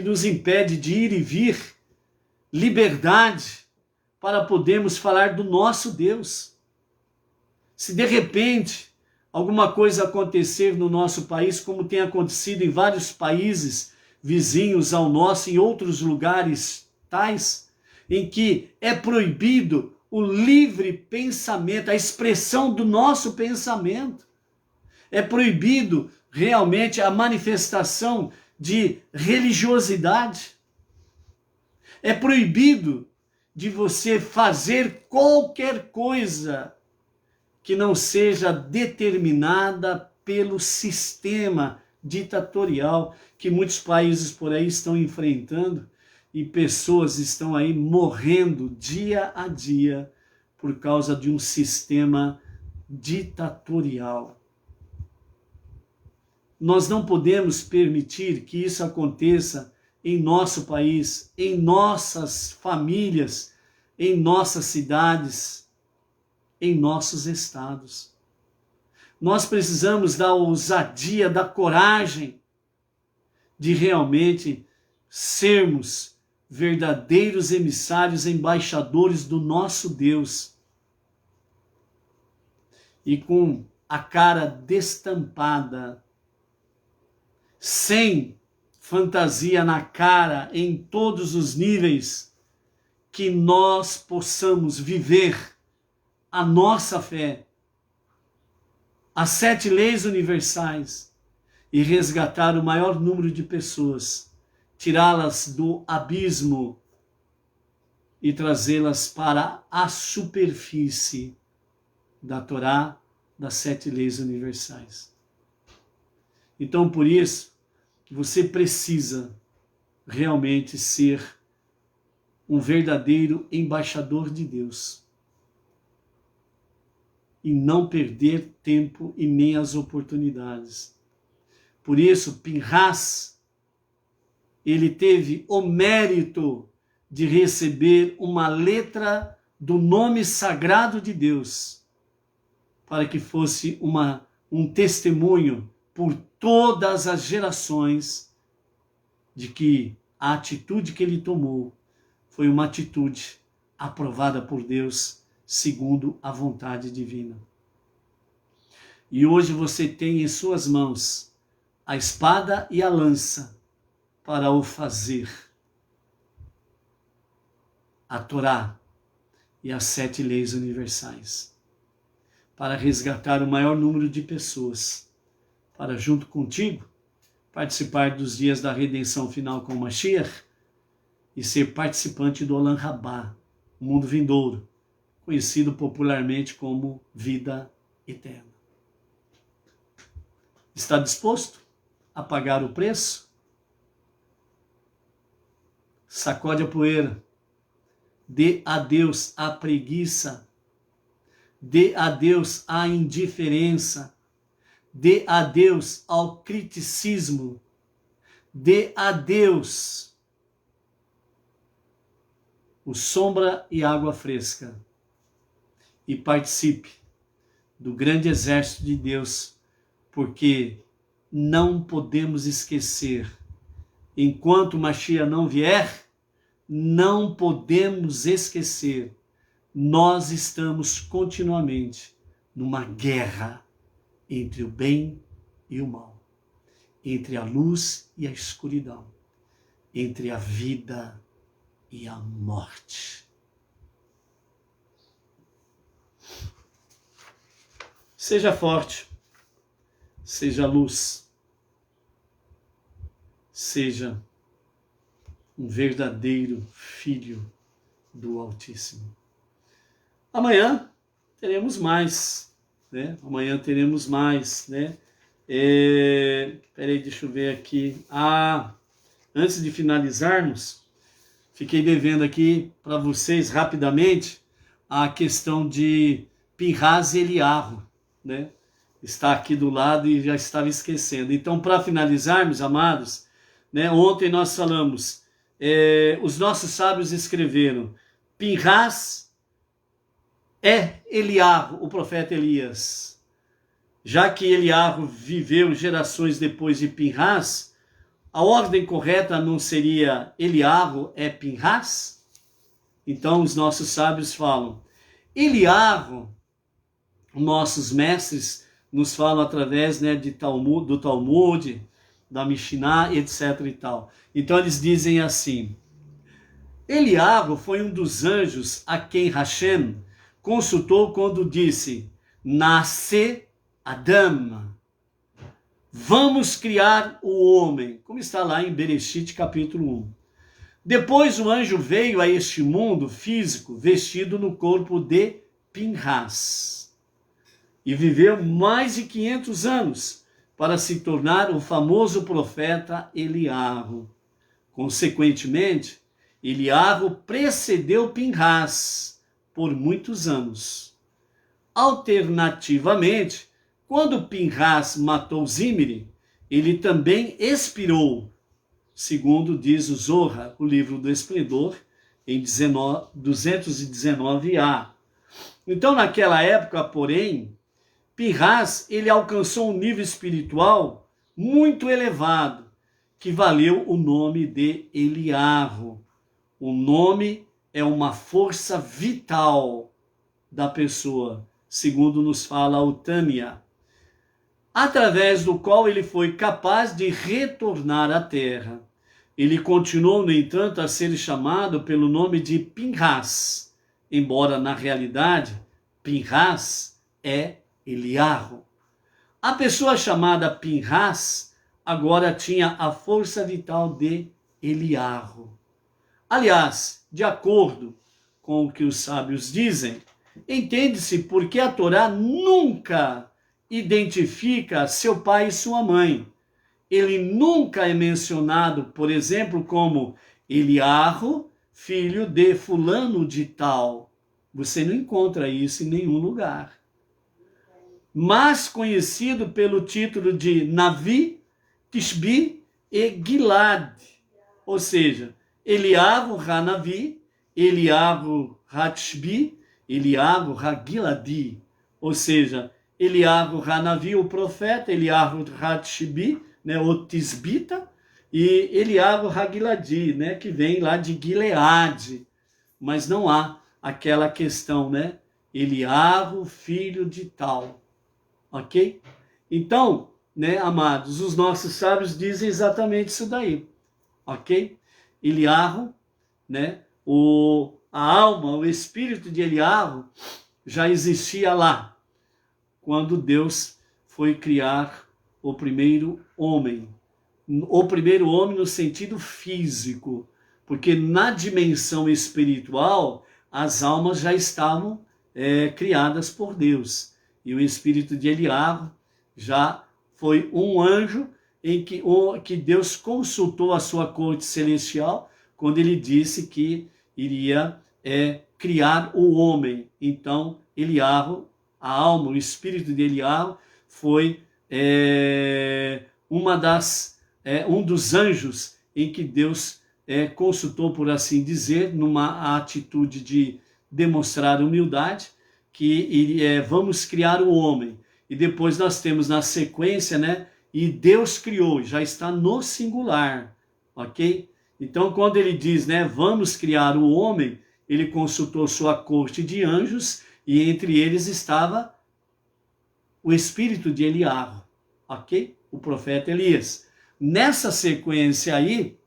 nos impede de ir e vir, liberdade para podermos falar do nosso Deus. Se de repente alguma coisa acontecer no nosso país, como tem acontecido em vários países vizinhos ao nosso, em outros lugares tais, em que é proibido o livre pensamento, a expressão do nosso pensamento. É proibido realmente a manifestação de religiosidade. É proibido de você fazer qualquer coisa que não seja determinada pelo sistema ditatorial que muitos países por aí estão enfrentando e pessoas estão aí morrendo dia a dia por causa de um sistema ditatorial. Nós não podemos permitir que isso aconteça em nosso país, em nossas famílias, em nossas cidades, em nossos estados. Nós precisamos da ousadia, da coragem de realmente sermos verdadeiros emissários, embaixadores do nosso Deus. E com a cara destampada, sem fantasia na cara, em todos os níveis, que nós possamos viver a nossa fé, as 7 leis universais e resgatar o maior número de pessoas, tirá-las do abismo e trazê-las para a superfície da Torá, das 7 leis universais. Então, por isso, você precisa realmente ser um verdadeiro embaixador de Deus e não perder tempo e nem as oportunidades. Por isso, Pinhas, ele teve o mérito de receber uma letra do nome sagrado de Deus, para que fosse um testemunho por todas as gerações de que a atitude que ele tomou foi uma atitude aprovada por Deus segundo a vontade divina. E hoje você tem em suas mãos a espada e a lança para o fazer. A Torá e as 7 leis universais. Para resgatar o maior número de pessoas. Para, junto contigo, participar dos dias da redenção final com o Mashiach e ser participante do Olam Rabá, o mundo vindouro, conhecido popularmente como vida eterna. Está disposto a pagar o preço? Sacode a poeira, dê a Deus a preguiça, dê a Deus a indiferença, dê a Deus ao criticismo, dê a Deus o sombra e água fresca e participe do grande exército de Deus, porque não podemos esquecer, enquanto Mashiach não vier, não podemos esquecer, nós estamos continuamente numa guerra entre o bem e o mal, entre a luz e a escuridão, entre a vida e a morte. Seja forte, seja luz, seja um verdadeiro filho do Altíssimo. Amanhã teremos mais, né? Amanhã teremos mais, né? Peraí, deixa eu ver aqui. Antes de finalizarmos, fiquei devendo aqui para vocês rapidamente a questão de Pinhas e Eliarro, né? Está aqui do lado e já estava esquecendo. Então, para finalizarmos, amados, né? Ontem nós falamos, os nossos sábios escreveram, Pinhas é Eliarro, o profeta Elias. Já que Eliarro viveu gerações depois de Pinhas, a ordem correta não seria Eliarro é Pinhas? Então os nossos sábios falam, Eliarro, nossos mestres nos falam através, né, do Talmud, da Mishnah, etc. e tal. Então eles dizem assim, Eliabe foi um dos anjos a quem Hashem consultou quando disse: nasce Adam, vamos criar o homem, como está lá em Bereshit capítulo 1. Depois o anjo veio a este mundo físico vestido no corpo de Pinhas e viveu mais de 500 anos para se tornar o famoso profeta Eliabe. Consequentemente, Eliabe precedeu Pinhas por muitos anos. Alternativamente, quando Pinhas matou Zimri, ele também expirou, segundo diz o Zohar, o livro do Esplendor, em 219a. Então, naquela época, porém, Pinhas, ele alcançou um nível espiritual muito elevado, que valeu o nome de Eliabe. O nome é uma força vital da pessoa, segundo nos fala o Tânia, através do qual ele foi capaz de retornar à terra. Ele continuou, no entanto, a ser chamado pelo nome de Pinhas, embora na realidade Pinhas é Eliabe. A pessoa chamada Pinhas agora tinha a força vital de Eliabe. Aliás, de acordo com o que os sábios dizem, entende-se porque a Torá nunca identifica seu pai e sua mãe. Ele nunca é mencionado, por exemplo, como Eliabe, filho de fulano de tal. Você não encontra isso em nenhum lugar. Mas conhecido pelo título de Navi, Tishbi e Gilad, ou seja, Eliabe HaNavi, Eliabe HaTishbi, Eliabe HaGiladi, ou seja, Eliabe HaNavi, o profeta, Eliabe HaTishbi, né, o Tisbita, e Eliabe HaGiladi, né, que vem lá de Gileade, mas não há aquela questão, né, Eliabe, filho de tal, ok? Então, né, amados, os nossos sábios dizem exatamente isso daí, ok? Eliabe, né, a alma, o espírito de Eliabe já existia lá, quando Deus foi criar o primeiro homem. O primeiro homem no sentido físico, porque na dimensão espiritual, as almas já estavam criadas por Deus. E o espírito de Eliabe já foi um anjo em que Deus consultou a sua corte celestial quando ele disse que iria criar o homem. Então, Eliabe, a alma, o espírito de Eliabe, foi um dos anjos em que Deus consultou, por assim dizer, numa atitude de demonstrar humildade, que vamos criar o homem. E depois nós temos na sequência, né? E Deus criou, já está no singular, ok? Então, quando ele diz, né, vamos criar o homem, ele consultou sua corte de anjos e entre eles estava o espírito de Eliabe, ok? O profeta Elias. Nessa sequência aí,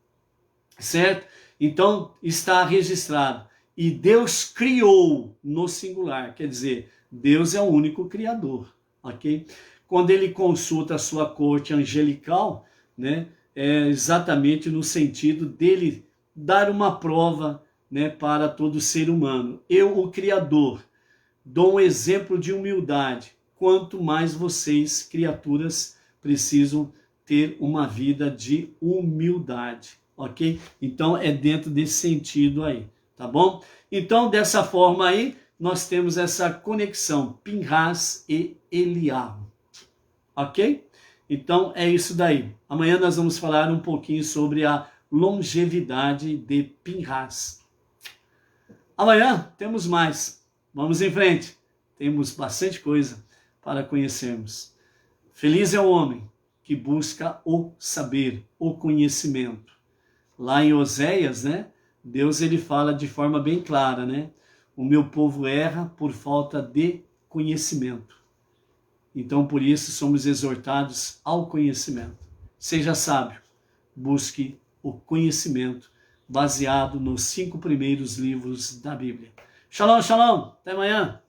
certo? Então, está registrado. E Deus criou no singular, quer dizer, Deus é o único criador, ok? Quando ele consulta a sua corte angelical, né, é exatamente no sentido dele dar uma prova, né, para todo ser humano. Eu, o Criador, dou um exemplo de humildade. Quanto mais vocês, criaturas, precisam ter uma vida de humildade, ok? Então, é dentro desse sentido aí, tá bom? Então, dessa forma aí, nós temos essa conexão, Pinhas e Eliabe, ok? Então, é isso daí. Amanhã nós vamos falar um pouquinho sobre a longevidade de Pinhas. Amanhã temos mais. Vamos em frente. Temos bastante coisa para conhecermos. Feliz é o homem que busca o saber, o conhecimento. Lá em Oséias, né? Deus ele fala de forma bem clara, né? O meu povo erra por falta de conhecimento. Então, por isso, somos exortados ao conhecimento. Seja sábio, busque o conhecimento baseado nos 5 primeiros livros da Bíblia. Shalom, shalom. Até amanhã.